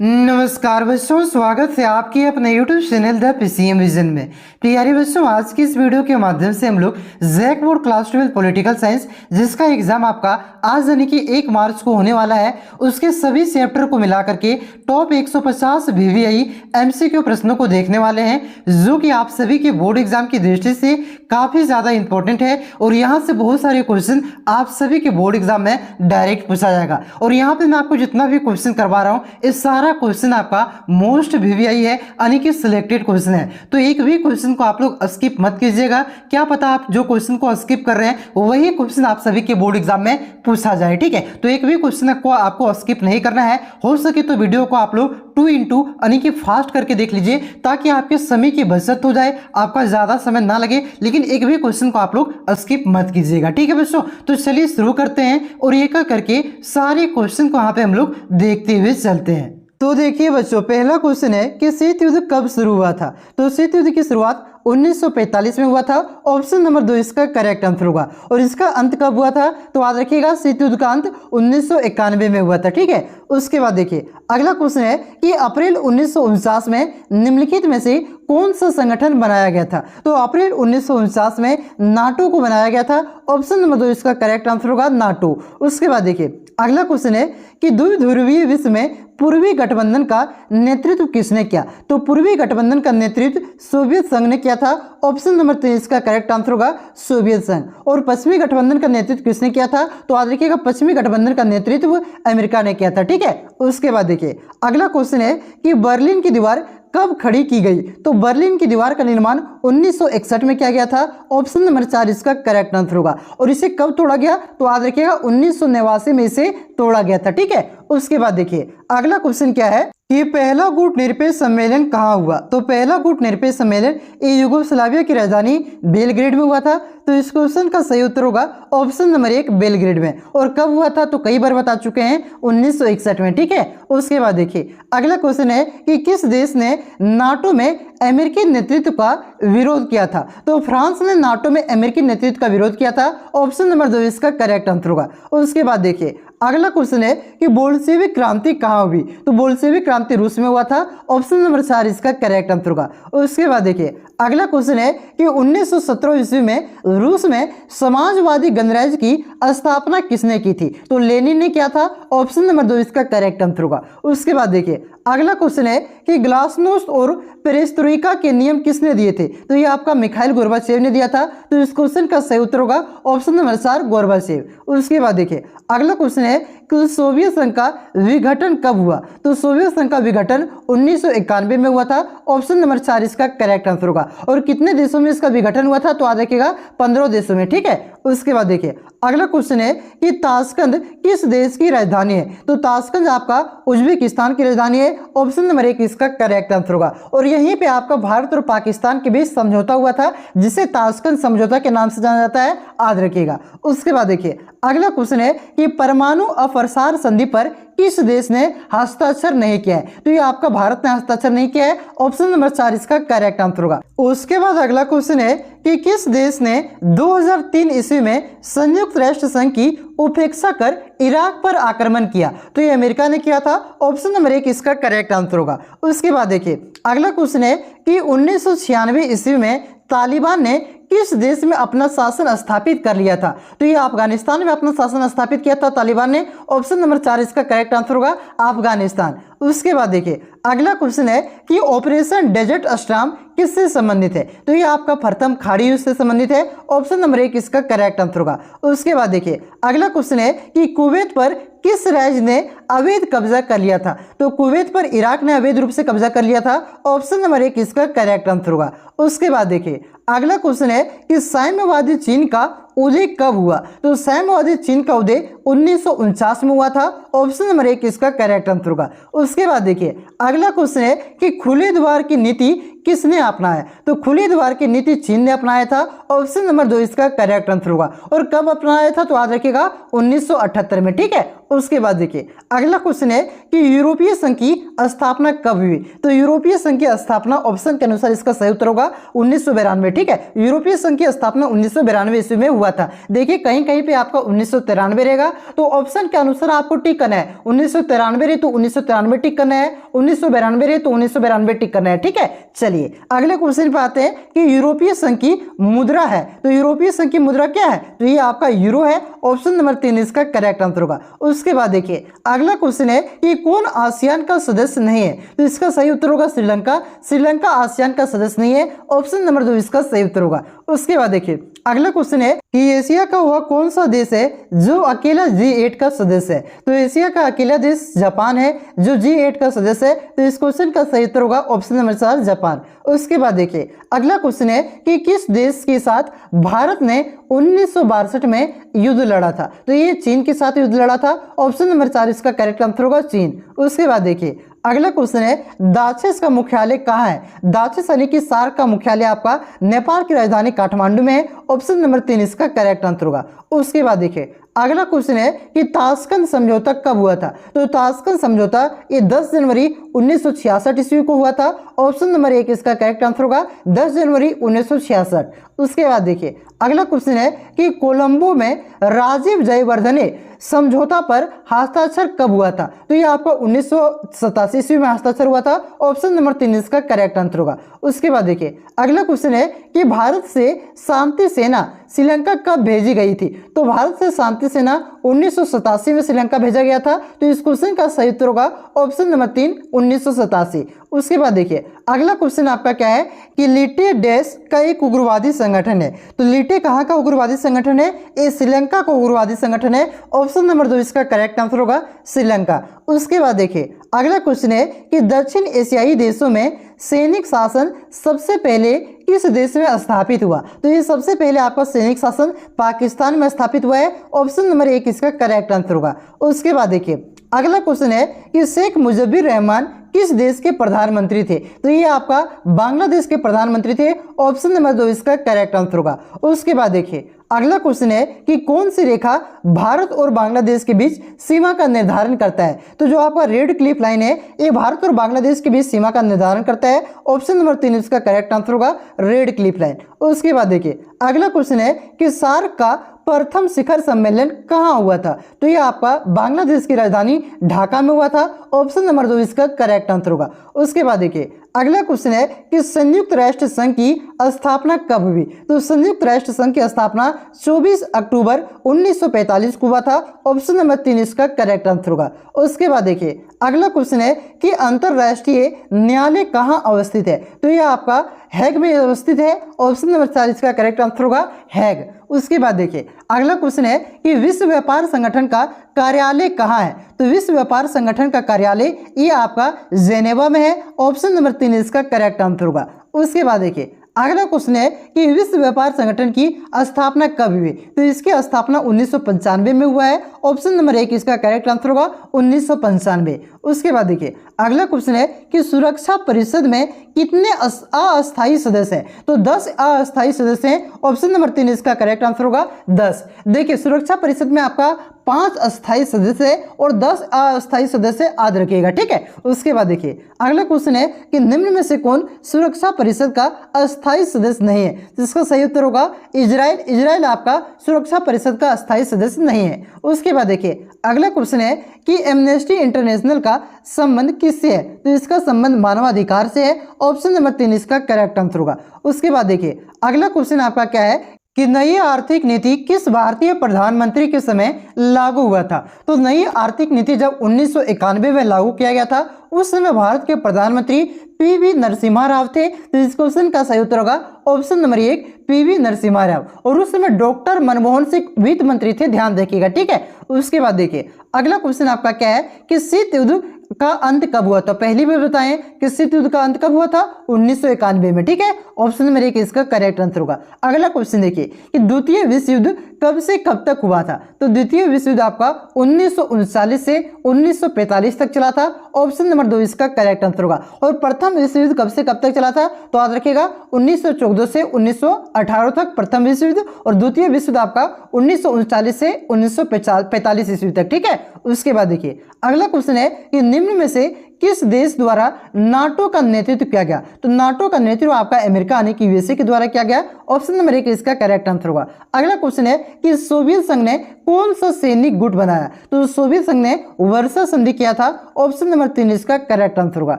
नमस्कार बच्चों, स्वागत है आपके अपने YouTube channel the PCM vision में। प्यारे बच्चों, आज की इस वीडियो के माध्यम से हम लोग JAC board class 12 political science, जिसका एग्जाम आपका आज यानी कि 1 मार्च को होने वाला है, उसके सभी चैप्टर को मिला करके टॉप 150 VVI MCQ प्रश्नों को देखने वाले हैं, जो कि आप सभी के बोर्ड एग्जाम की दृष्टि से काफी ज्यादा इंपॉर्टेंट है। और यहाँ से बहुत सारे क्वेश्चन आप सभी के बोर्ड एग्जाम में डायरेक्ट पूछा जाएगा। और यहाँ पे मैं आपको जितना भी क्वेश्चन करवा रहा हूँ, इस सारा क्वेश्चन आपका मोस्ट VVI है, यानी कि सिलेक्टेड क्वेश्चन है। तो एक भी क्वेश्चन को आप लोग स्किप मत कीजिएगा, क्या पता आप जो क्वेश्चन को स्किप कर रहे हैं वही क्वेश्चन आप सभी के बोर्ड एग्जाम में पूछा जाए। ठीक है, तो एक भी क्वेश्चन को आपको स्किप नहीं करना है। हो सके तो वीडियो को आप लोग 2x यानी कि फास्ट करके देख लीजिए, ताकि आपके समय की बचत हो जाए, आपका ज्यादा समय ना लगे। लेकिन एक भी क्वेश्चन को आप लोग स्किप मत कीजिएगा। ठीक है बच्चों, तो चलिए शुरू करते हैं और एक करके सारे क्वेश्चन को यहाँ पे हम लोग देखते हुए चलते हैं। तो देखिए बच्चों, पहला क्वेश्चन है कि शीत युद्ध कब शुरू हुआ था। तो शीत युद्ध की शुरुआत 1945 में हुआ था। ऑप्शन नंबर 2 इसका करेक्ट आंसर होगा। और इसका अंत कब हुआ था, तो याद रखिएगा शीत युद्ध का अंत 1991 में हुआ था। ठीक है, उसके बाद देखिए अगला क्वेश्चन है कि अप्रैल 1949 में निम्नलिखित में से कौन सा संगठन बनाया गया था। तो अप्रैल 1949 में नाटो को बनाया गया था। ऑप्शन नंबर 2 इसका करेक्ट आंसर होगा नाटो। उसके बाद देखिए अगला क्वेश्चन है कि द्विध्रुवीय विश्व में पूर्वी गठबंधन का नेतृत्व किसने किया। तो पूर्वी गठबंधन का नेतृत्व सोवियत संघ ने किया था। ऑप्शन नंबर 3 इसका करेक्ट आंसर होगा सोवियत संघ। और पश्चिमी गठबंधन का नेतृत्व किसने किया था, तो याद रखिएगा पश्चिमी गठबंधन का नेतृत्व अमेरिका ने किया था। ठीक है, उसके बाद देखिए अगला क्वेश्चन है कि बर्लिन की दीवार कब खड़ी की गई। तो बर्लिन की दीवार का निर्माण 1961 में किया गया था। ऑप्शन नंबर 4 इसका करेक्ट आंसर होगा। और इसे कब तोड़ा गया, तो याद रखिएगा 1989 में इसे तोड़ा गया था। ठीक है, उसके बाद देखिए अगला क्वेश्चन क्या है कि पहला गुट निरपेक्ष सम्मेलन कहाँ हुआ। तो पहला गुट निरपेक्ष सम्मेलन यूगोस्लाविया की राजधानी बेलग्रेड में हुआ था। तो इस क्वेश्चन का सही उत्तर होगा ऑप्शन नंबर 1 बेलग्रेड में। और कब हुआ था, तो कई बार बता चुके हैं 1961 में। ठीक है, उसके बाद देखिए अगला क्वेश्चन है कि किस देश ने नाटो में अमेरिकी नेतृत्व का विरोध किया था। तो फ्रांस ने नाटो में अमेरिकी नेतृत्व का विरोध किया था। ऑप्शन नंबर 2 इसका करेक्ट आंसर होगा। उसके बाद देखिए अगला क्वेश्चन है कि बोल्शेविक क्रांति कहाँ हुई। तो बोल्शेविक क्रांति रूस में हुआ था। ऑप्शन नंबर 4 इसका करेक्ट आंसर होगा। उसके बाद देखिए अगला क्वेश्चन है कि 1917 ईस्वी में रूस में समाजवादी गणराज्य की स्थापना किसने की थी। तो लेनिन ने किया था। ऑप्शन नंबर 2 इसका करेक्ट आंसर होगा। उसके बाद देखिए अगला क्वेश्चन है कि ग्लासनोस्ट और पेरेस्ट्रोइका के नियम किसने दिए थे। तो ये आपका मिखाइल गोर्बाचेव ने दिया था। तो इस क्वेश्चन का सही उत्तर होगा ऑप्शन नंबर 4 गोर्बाचेव। उसके बाद देखिए अगला क्वेश्चन है कि सोवियत संघ का विघटन कब हुआ। तो सोवियत संघ का विघटन 1991 में हुआ था। ऑप्शन नंबर 4 इसका करेक्ट आंसर होगा। और कितने देशों में इसका विघटन हुआ था, तो याद रखिएगा 15 देशों में। ठीक है, उसके बाद देखिए अगला क्वेश्चन है कि ताशकंद किस देश की राजधानी है। तो ताशकंद आपका उज्बेकिस्तान की राजधानी है। ऑप्शन नंबर 1 इसका करेक्ट आंसर होगा। और यहीं पे आपका भारत और पाकिस्तान के बीच समझौता हुआ था, जिसे ताशकंद समझौता के नाम से जाना जाता है, याद रखिएगा। उसके बाद देखिए अगला क्वेश्चन है कि परमाणु अप्रसार संधि पर किस देश ने हस्ताक्षर नहीं किया है। तो ये आपका भारत ने हस्ताक्षर नहीं किया है। ऑप्शन नंबर 4 इसका करेक्ट आंसर होगा। उसके बाद अगला क्वेश्चन है कि किस देश ने 2003 ईस्वी में संयुक्त राष्ट्र संघ की उपेक्षा कर इराक पर आक्रमण किया। तो ये अमेरिका ने किया था। ऑप्शन नंबर 1 इसका करेक्ट आंसर होगा। उसके बाद देखिए अगला क्वेश्चन है कि 1996 ईस्वी में तालिबान ने किस देश में अपना शासन स्थापित कर लिया था। तो ये अफगानिस्तान में अपना शासन स्थापित किया था तालिबान ने। ऑप्शन नंबर 4 इसका करेक्ट आंसर होगा अफगानिस्तान। उसके बाद देखिए अगला क्वेश्चन है कि ऑपरेशन डेजर्ट स्टॉर्म किससे संबंधित है। तो ये आपका प्रथम खाड़ी युद्ध से संबंधित है। ऑप्शन नंबर 1 इसका करेक्ट आंसर होगा। उसके बाद देखिए अगला क्वेश्चन है कि कुवैत पर किस राज्य ने अवैध कब्जा कर लिया था। तो कुवैत पर इराक ने अवैध रूप से कब्जा कर लिया था। ऑप्शन नंबर 1 इसका करेक्ट आंसर होगा। उसके बाद देखिए अगला क्वेश्चन है कि साम्यवादी चीन का उदय कब हुआ। तो साम्यवादी चीन का उदय 1949 में हुआ था। ऑप्शन नंबर 1 इसका करेक्ट आंसर होगा। उसके बाद देखिए अगला क्वेश्चन है कि खुले द्वार की नीति किसने अपनाया। तो खुले द्वार की नीति चीन ने अपनाया था। ऑप्शन नंबर 2 इसका करेक्ट आंसर होगा। और कब अपनाया था, तो याद रखिएगा 1978 में। ठीक है, उसके बाद देखिए अगला क्वेश्चन है कि यूरोपीय संघ की स्थापना कब हुई। तो यूरोपीय संघ की स्थापना ऑप्शन के अनुसार इसका सही उत्तर होगा 1992। ठीक है, यूरोपीय संघ की स्थापना 1992 ईस्वी में हुआ हुआ था? देखिए कहीं कहीं पे आपका 1993 रहेगा, तो ऑप्शन के अनुसार आपको टिक करना है। 1993 रहे तो 1993 टिक करना है, 1992 रहे तो 1992 टिक करना है। ठीक है, चलिए अगले क्वेश्चन पे आते हैं कि यूरोपीय संघ की मुद्रा है, तो यूरोपीय संघ की मुद्रा क्या है? तो ये आपका यूरो है। ऑप्शन नंबर 3 इसका करेक्ट आंसर होगा। उसके बाद देखिए अगला क्वेश्चन है कि कौन आसियान का सदस्य नहीं है? तो इसका सही उत्तर होगा श्रीलंका। श्रीलंका आसियान का सदस्य नहीं है। ऑप्शन नंबर 2 इसका सही उत्तर होगा। उसके बाद देखिए अगला क्वेश्चन है कि एशिया का वह कौन सा देश है जो अकेला G8 का सदस्य है? तो एशिया का अकेला देश जापान है जो G8 का सदस्य है। तो इस क्वेश्चन का सही उत्तर होगा ऑप्शन नंबर 4 जापान। उसके बाद देखिए अगला क्वेश्चन है कि किस देश के साथ भारत ने 1962 में युद्ध लड़ा था? तो ये चीन के साथ युद्ध लड़ा था। ऑप्शन नंबर 4 इसका करेक्ट आंसर होगा चीन। उसके बाद देखिए अगला क्वेश्चन है दाक्षिस का मुख्यालय कहाँ है? दाक्षिस यानी कि सार्क का मुख्यालय आपका नेपाल की राजधानी काठमांडू में है। ऑप्शन नंबर 3 इसका करेक्ट आंसर होगा। उसके बाद देखिए अगला क्वेश्चन है कि ताशकंद समझौता कब हुआ था? तो ताशकंद समझौता ये 10 जनवरी 1966 ईस्वी को हुआ था। ऑप्शन नंबर 1 इसका करेक्ट आंसर होगा 10 जनवरी 1966। उसके बाद देखिए अगला क्वेश्चन है कि कोलंबो में राजीव जयवर्धने समझौता पर हस्ताक्षर कब हुआ था? तो ये आपका 1987 ईस्वी में हस्ताक्षर हुआ था। ऑप्शन नंबर 3 इसका करेक्ट आंसर होगा। उसके बाद देखिए अगला क्वेश्चन है कि भारत से शांति सेना श्रीलंका कब भेजी गई थी? तो भारत से शांति सेना 1987 में श्रीलंका भेजा गया था। तो इस क्वेश्चन का सही उत्तर होगा ऑप्शन नंबर 3 1987। उसके बाद देखिए अगला क्वेश्चन आपका क्या है कि लिटे डैश का एक उग्रवादी संगठन है। तो लिटे कहाँ का उग्रवादी संगठन है? ये श्रीलंका का उग्रवादी संगठन है। ऑप्शन नंबर 2 इसका करेक्ट आंसर होगा श्रीलंका। उसके बाद देखिए अगला क्वेश्चन है कि दक्षिण एशियाई देशों में सैनिक शासन सबसे पहले किस देश में स्थापित हुआ? तो ये सबसे पहले आपका सैनिक शासन पाकिस्तान में स्थापित हुआ है। ऑप्शन नंबर 1 इसका करेक्ट आंसर होगा। उसके बाद देखिए अगला क्वेश्चन है कि शेख मुजीबुर रहमान किस देश के प्रधानमंत्री थे? तो ये आपका बांग्लादेश के प्रधानमंत्री थे। ऑप्शन नंबर 2 इसका करेक्ट आंसर होगा। उसके बाद देखिए अगला क्वेश्चन है कि कौन सी रेखा भारत और बांग्लादेश के बीच सीमा का निर्धारण करता है? तो जो आपका रेड क्लिफ लाइन है ये भारत और बांग्लादेश के बीच सीमा का निर्धारण करता है। ऑप्शन नंबर 3 इसका करेक्ट आंसर होगा रेड क्लिफ लाइन। उसके बाद देखिए अगला क्वेश्चन है कि सार्क का प्रथम शिखर सम्मेलन कहाँ हुआ था? तो ये आपका बांग्लादेश की राजधानी ढाका में हुआ था। ऑप्शन नंबर 2 इसका करेक्ट आंसर होगा। उसके बाद देखिए अगला क्वेश्चन है कि संयुक्त राष्ट्र संघ की स्थापना कब हुई? तो संयुक्त राष्ट्र संघ की स्थापना 24 अक्टूबर 1945 को हुआ था। ऑप्शन नंबर 3 इसका करेक्ट आंसर होगा। उसके बाद देखिए अगला क्वेश्चन है कि अंतरराष्ट्रीय न्यायालय कहाँ अवस्थित है? तो यह आपका हैग में अवस्थित है। ऑप्शन नंबर 4 इसका करेक्ट आंसर होगा हैग। उसके बाद देखिए अगला क्वेश्चन है कि विश्व व्यापार संगठन का कार्यालय कहाँ है? तो विश्व व्यापार संगठन का कार्यालय ये आपका जेनेवा में है। ऑप्शन नंबर 3 इसका करेक्ट आंसर होगा। उसके बाद देखिए अगला क्वेश्चन है कि विश्व व्यापार संगठन की स्थापना कब हुई? तो इसकी स्थापना 1995 में हुआ है। ऑप्शन नंबर 1 इसका करेक्ट आंसर होगा 1995। उसके बाद देखिए अगला क्वेश्चन है कि सुरक्षा परिषद में कितने अस्थायी सदस्य हैं? तो 10 अस्थायी सदस्य हैं। ऑप्शन नंबर 3 इसका करेक्ट आंसर होगा 10। देखिए सुरक्षा परिषद में आपका 5 अस्थायी सदस्य और 10 अस्थायी सदस्य याद रखिएगा। ठीक है। उसके बाद देखिए अगला क्वेश्चन है कि निम्न में से कौन सुरक्षा परिषद का अस्थायी सदस्य नहीं है? जिसका सही उत्तर होगा इजराइल। इजराइल आपका सुरक्षा परिषद का अस्थायी सदस्य नहीं है। उसके बाद देखिए अगला क्वेश्चन है कि एमनेस्टी इंटरनेशनल का संबंध किससे है? तो इसका संबंध मानवाधिकार से है। ऑप्शन नंबर 3 इसका करेक्ट आंसर होगा। उसके बाद देखिए अगला क्वेश्चन आपका क्या है कि नई आर्थिक नीति किस भारतीय प्रधानमंत्री के समय लागू हुआ था? तो नई आर्थिक नीति जब 1991 में लागू किया गया था उस समय भारत के प्रधानमंत्री पीवी नरसिम्हा राव थे। तो इस क्वेश्चन का सही उत्तर होगा option number 1 PV Narasimha Rao. और उस समय डॉक्टर मनमोहन सिंह वित्त मंत्री थे, ध्यान रखिएगा। ठीक है। उसके बाद देखिए अगला क्वेश्चन आपका क्या है कि शीत युद्ध का अंत कब हुआ था? पहली बार बताएं कि शीत युद्ध का अंत कब हुआ था? 1991 में। ठीक है। ऑप्शन नंबर 1 इसका करेक्ट आंसर होगा। अगला क्वेश्चन देखिए कि द्वितीय विश्व युद्ध कब से कब तक हुआ था? तो द्वितीय विश्व युद्ध आपका 1939 से 1945 तक चला था। ऑप्शन नंबर 2 इसका करेक्ट आंसर होगा। और प्रथम विश्व युद्ध कब से कब तक चला था? तो याद रखिएगा 1914 से 1918 तक प्रथम विश्व युद्ध, और द्वितीय विश्व युद्ध आपका 1939 से 1945 ईस्वी तक। ठीक है। उसके बाद देखिए अगला क्वेश्चन है कि निम्न में से किस देश द्वारा नाटो का नेतृत्व किया गया? तो नाटो का नेतृत्व आपका अमेरिका यानी कि यूएसए के द्वारा किया गया। ऑप्शन नंबर 1 इसका करेक्ट आंसर होगा। अगला क्वेश्चन है कि सोवियत संघ ने कौन सा सैनिक गुट बनाया? तो सोवियत संघ ने वर्षा संधि किया था। ऑप्शन नंबर 3 इसका करेक्ट आंसर होगा।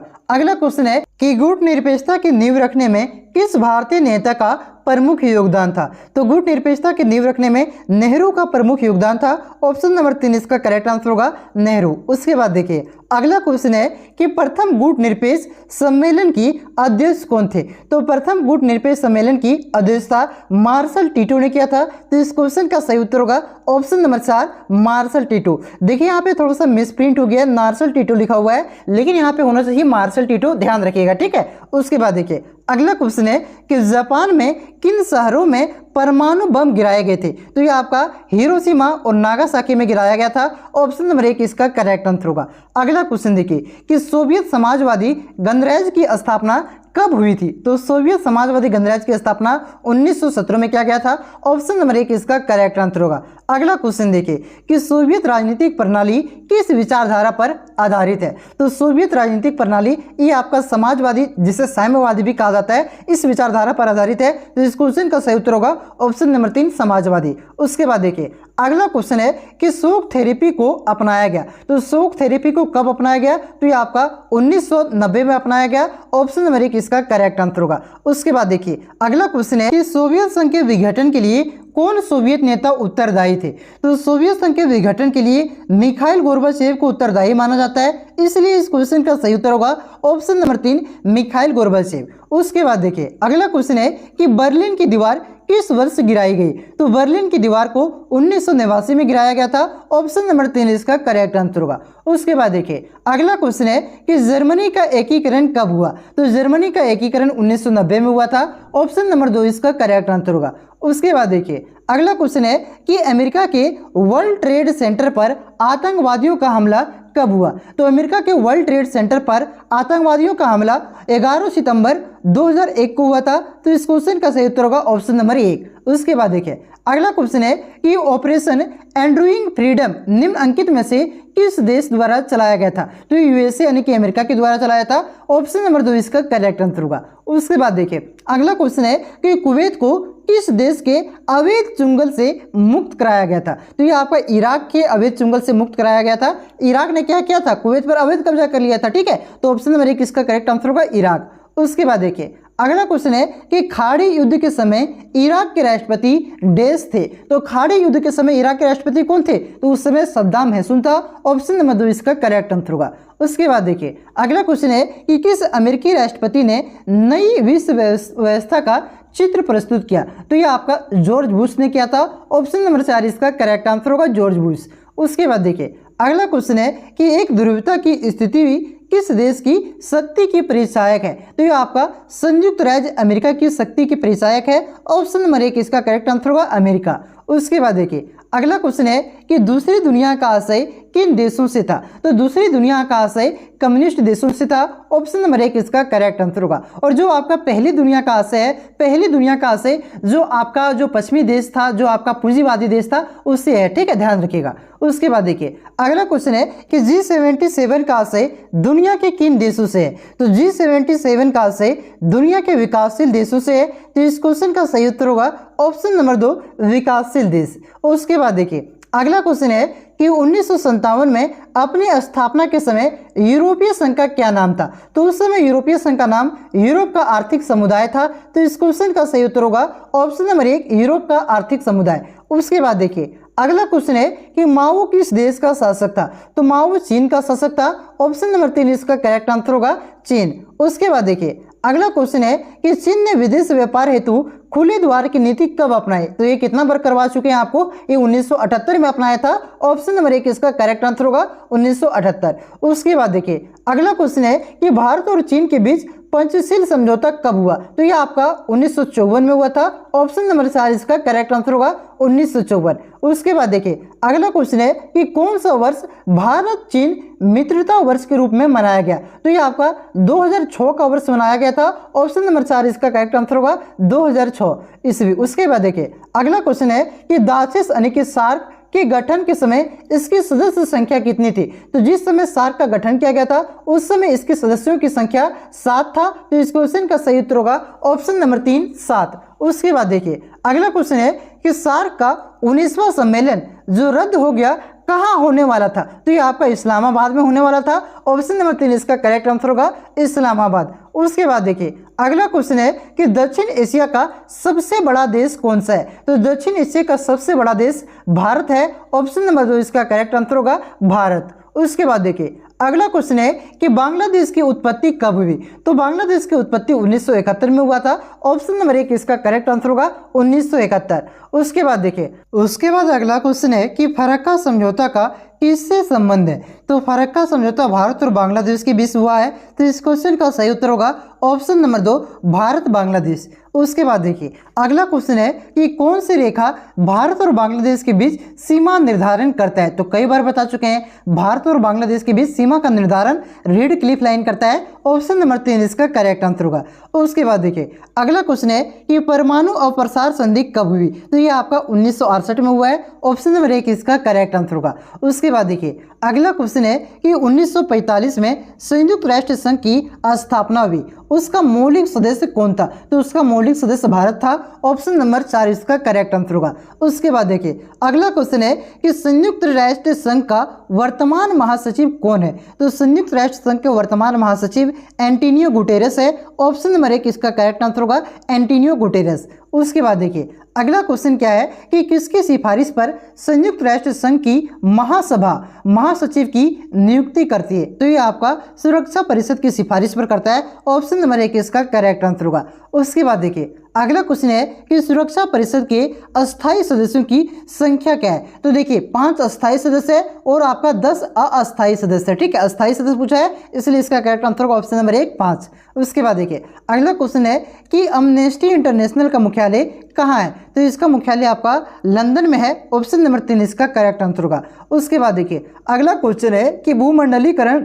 अगला क्वेश्चन है कि गुट निरपेक्षता की नींव रखने में किस भारतीय नेता का प्रमुख योगदान था? तो गुट निरपेक्षता की नींव रखने में नेहरू का प्रमुख योगदान था। ऑप्शन नंबर 3 इसका करेक्ट आंसर होगा नेहरू। उसके बाद देखिए अगला क्वेश्चन है कि प्रथम गुट निरपेक्ष सम्मेलन की अध्यक्ष कौन थे? तो प्रथम गुट निरपेक्ष सम्मेलन की अध्यक्षता मार्शल टीटो ने किया था। तो इस क्वेश्चन का सही उत्तर होगा ऑप्शन नंबर 4 मार्शल टीटो। देखिए यहाँ पे थोड़ा सा मिसप्रिंट हो गया है, मार्शल टीटो लिखा हुआ है, लेकिन यहाँ पे होना चाहिए मार्शल टीटो, ध्यान रखिएगा, ठीक है। उसके बाद देखिए अगला क्वेश्चन है कि जापान में किन शहरों में परमाणु बम गिराए गए थे? तो ये आपका हिरोशिमा और नागासाकी में गिराया गया था। ऑप्शन नंबर 1 इसका करेक्ट आंसर होगा। अगला क्वेश्चन देखिए कि सोवियत समाजवादी गणराज्य की स्थापना कब हुई थी? तो सोवियत समाजवादी गणराज्य की स्थापना 1917 में किया गया था। ऑप्शन नंबर 1 इसका करेक्ट आंसर होगा। अगला क्वेश्चन देखिए कि सोवियत राजनीतिक प्रणाली किस विचारधारा पर आधारित है? तो सोवियत राजनीतिक प्रणाली ये आपका समाजवादी, जिसे साम्यवादी भी कहा जाता है, इस विचारधारा पर आधारित है। तो इस क्वेश्चन का सही उत्तर होगा ऑप्शन नंबर 3 समाजवादी। उसके बाद देखिए अगला क्वेश्चन है कि शोक थेरेपी को अपनाया गया। तो शोक थेरेपी को कब अपनाया गया? तो ये आपका 1990 में अपनाया गया। ऑप्शन नंबर 1 इसका करेक्ट आंसर होगा। उसके बाद देखिए अगला क्वेश्चन है कि सोवियत संघ के विघटन के लिए कौन सोवियत नेता उत्तरदायी थे? तो सोवियत संघ के विघटन के लिए मिखाइल गोर्बाचेव को उत्तरदायी माना जाता है, इसलिए इस क्वेश्चन का सही उत्तर होगा ऑप्शन नंबर 3 मिखाइल गोर्बाचेव। उसके बाद देखिए अगला क्वेश्चन है कि बर्लिन की दीवार किस वर्ष गिराई गई? तो बर्लिन की दीवार को 1989 में गिराया गया था। ऑप्शन नंबर 3 इसका करेक्ट आंसर होगा। उसके बाद देखिए अगला क्वेश्चन है कि जर्मनी का एकीकरण कब हुआ? तो जर्मनी का एकीकरण 1990 में हुआ था। ऑप्शन नंबर 2 इसका करेक्ट आंसर होगा। उसके बाद देखिए अगला क्वेश्चन है कि अमेरिका के वर्ल्ड ट्रेड सेंटर पर आतंकवादियों का हमला कब हुआ? तो अमेरिका के वर्ल्ड ट्रेड सेंटर पर आतंकवादियों का हमला 11 सितंबर 2001 को हुआ था। तो इस क्वेश्चन का सही उत्तर होगा ऑप्शन नंबर 1। उसके बाद देखिए अगला क्वेश्चन है कि ऑपरेशन एंड्रूइंग फ्रीडम निम्नलिखित में से किस देश द्वारा चलाया गया था? तो यूएसए यानी कि अमेरिका के द्वारा चलाया था। ऑप्शन नंबर 2 इसका करेक्ट आंसर होगा। उसके बाद देखिए अगला क्वेश्चन है कि कुवैत को किस देश के अवैध चुंगल से मुक्त कराया गया था? तो ये आपका इराक के अवैध चुंगल से मुक्त कराया गया था। इराक ने क्या किया था? कुवैत पर अवैध कब्जा कर लिया था, ठीक है। तो ऑप्शन नंबर 1 इसका करेक्ट आंसर होगा इराक। उसके बाद देखिए अगला क्वेश्चन है कि खाड़ी युद्ध के समय इराक के राष्ट्रपति डैश थे। तो खाड़ी युद्ध के समय इराक के राष्ट्रपति कौन थे? तो उस समय सद्दाम हुसैन था। ऑप्शन नंबर 2 इसका करेक्ट आंसर होगा। उसके बाद देखिए अगला क्वेश्चन है कि किस अमेरिकी राष्ट्रपति ने नई विश्व व्यवस्था का चित्र प्रस्तुत किया? तो ये आपका जॉर्ज बुश ने किया था। ऑप्शन नंबर 4 इसका करेक्ट आंसर होगा जॉर्ज बुश। उसके बाद देखिए अगला क्वेश्चन है कि एक ध्रुवीयता की स्थिति किस देश की शक्ति की परिचायक है? तो ये आपका संयुक्त राज्य अमेरिका की शक्ति की परिचायक है। ऑप्शन नंबर 1 इसका करेक्ट आंसर होगा अमेरिका। उसके बाद देखिए अगला क्वेश्चन है कि दूसरी दुनिया का आशय किन देशों से था? तो दूसरी दुनिया का आशय कम्युनिस्ट देशों से था। ऑप्शन नंबर 1 इसका करेक्ट आंसर होगा। और जो आपका पहली दुनिया का आशय है, पहली दुनिया का आशय जो आपका जो पश्चिमी देश था, जो आपका पूंजीवादी देश था, उससे है, ठीक है, ध्यान रखिएगा। उसके बाद देखिए अगला क्वेश्चन है कि G77 का आशय दुनिया के किन देशों से है? तो G77 का आशय दुनिया के विकासशील देशों से है। तो इस क्वेश्चन का सही उत्तर होगा ऑप्शन नंबर 2 विकासशील देश। उसके बाद देखिए अगला क्वेश्चन है कि 1957 में अपनी स्थापना के समय यूरोपीय संघ का क्या नाम था? तो उस समय यूरोपीय संघ का नाम यूरोप का आर्थिक समुदाय था। तो इस क्वेश्चन का सही उत्तर होगा ऑप्शन नंबर 1 यूरोप का आर्थिक समुदाय। उसके बाद देखिए अगला क्वेश्चन है कि माओ किस देश का शासक था? तो माओ चीन का शासक था। ऑप्शन नंबर 3 इसका करेक्ट आंसर होगा चीन। उसके बाद देखिए अगला क्वेश्चन है कि चीन ने विदेश व्यापार हेतु खुले द्वार की नीति कब अपनाई? तो ये कितना बार करवा चुके हैं आपको? ये 1978 में अपनाया था। ऑप्शन नंबर 1 इसका करेक्ट आंसर होगा 1978। उसके बाद देखिए अगला क्वेश्चन है कि भारत और चीन के बीच पंचशील समझौता कब हुआ? तो ये आपका 1954 में हुआ था। ऑप्शन नंबर 4 इसका करेक्ट आंसर होगा 1954। उसके बाद देखिए अगला क्वेश्चन है कि कौन सा वर्ष भारत चीन मित्रता वर्ष के रूप में मनाया गया? तो ये आपका 2006 का वर्ष मनाया गया था। ऑप्शन नंबर 4 इसका करेक्ट आंसर होगा 2006 ईस्वी। उसके बाद देखिए अगला क्वेश्चन है कि दाचेस यानी कि सार्क कि गठन के समय इसकी सदस्य संख्या कितनी थी। तो जिस समय सार्क का गठन किया गया था उस समय इसके सदस्यों की संख्या 7 था। तो इस क्वेश्चन का सही उत्तर होगा ऑप्शन नंबर 3 7। उसके बाद देखिए अगला क्वेश्चन है कि सार्क का 19वां सम्मेलन जो रद्द हो गया कहाँ होने वाला था। तो ये आपका इस्लामाबाद में होने वाला था। ऑप्शन नंबर 3 इसका करेक्ट आंसर होगा इस्लामाबाद। उसके बाद देखिए अगला क्वेश्चन है कि दक्षिण एशिया का सबसे बड़ा देश कौन सा है। तो दक्षिण एशिया का सबसे बड़ा देश भारत है। ऑप्शन नंबर 2 इसका करेक्ट आंसर होगा भारत। उसके बाद देखिए अगला क्वेश्चन है कि बांग्लादेश की उत्पत्ति कब हुई। तो बांग्लादेश की उत्पत्ति 1971 में हुआ था। ऑप्शन नंबर 1 इसका करेक्ट आंसर होगा 1971। उसके बाद देखिए अगला क्वेश्चन है कि फरक्का समझौता का किससे संबंध है। तो फरक्का समझौता भारत और बांग्लादेश के बीच हुआ है। तो इस क्वेश्चन का सही उत्तर होगा ऑप्शन नंबर 2 भारत बांग्लादेश। उसके बाद देखिए अगला क्वेश्चन है कि कौन सी रेखा भारत और बांग्लादेश के बीच सीमा निर्धारण करता है। तो कई बार बता चुके हैं भारत और बांग्लादेश के बीच सीमा का निर्धारण रेड क्लिफ लाइन करता है। ऑप्शन नंबर 3 इसका करेक्ट आंसर होगा। उसके बाद देखिए अगला क्वेश्चन है कि परमाणु अप्रसार संधि कब हुई। तो ये आपका 1968 में हुआ है। ऑप्शन नंबर 1 इसका करेक्ट आंसर होगा। उसके बाद देखिए अगला क्वेश्चन है कि 1945 में संयुक्त राष्ट्र संघ की स्थापना हुई, उसका मौलिक सदस्य कौन था। तो उसका मौलिक सदस्य भारत था। ऑप्शन नंबर 4 इसका करेक्ट आंसर होगा। उसके बाद देखिए अगला क्वेश्चन है कि संयुक्त राष्ट्र संघ का वर्तमान महासचिव कौन है। तो संयुक्त राष्ट्र संघ के वर्तमान महासचिव एंटोनियो गुटेरेस है। ऑप्शन नंबर 1 इसका करेक्ट आंसर होगा एंटोनियो गुटेरेस। उसके बाद देखिए अगला क्वेश्चन क्या है कि किसकी सिफारिश पर संयुक्त राष्ट्र संघ की महासभा महासचिव की नियुक्ति करती है। तो ये आपका सुरक्षा परिषद की सिफारिश पर करता है। ऑप्शन नंबर 1 इसका करेक्ट आंसर होगा। उसके बाद देखिए अगला क्वेश्चन है कि सुरक्षा परिषद के अस्थायी सदस्यों की संख्या क्या है। तो देखिए 5 अस्थायी सदस्य है और आपका 10 अस्थायी सदस्य है। ठीक है, अस्थायी सदस्य पूछा है इसलिए इसका करेक्ट आंसर होगा ऑप्शन नंबर 1 5। उसके बाद देखिए अगला क्वेश्चन है कि अमनेस्टी इंटरनेशनल का मुख्यालय कहाँ है। तो इसका मुख्यालय आपका लंदन में है। ऑप्शन नंबर 3 इसका करेक्ट आंसर होगा। उसके बाद देखिए अगला क्वेश्चन है कि भूमंडलीकरण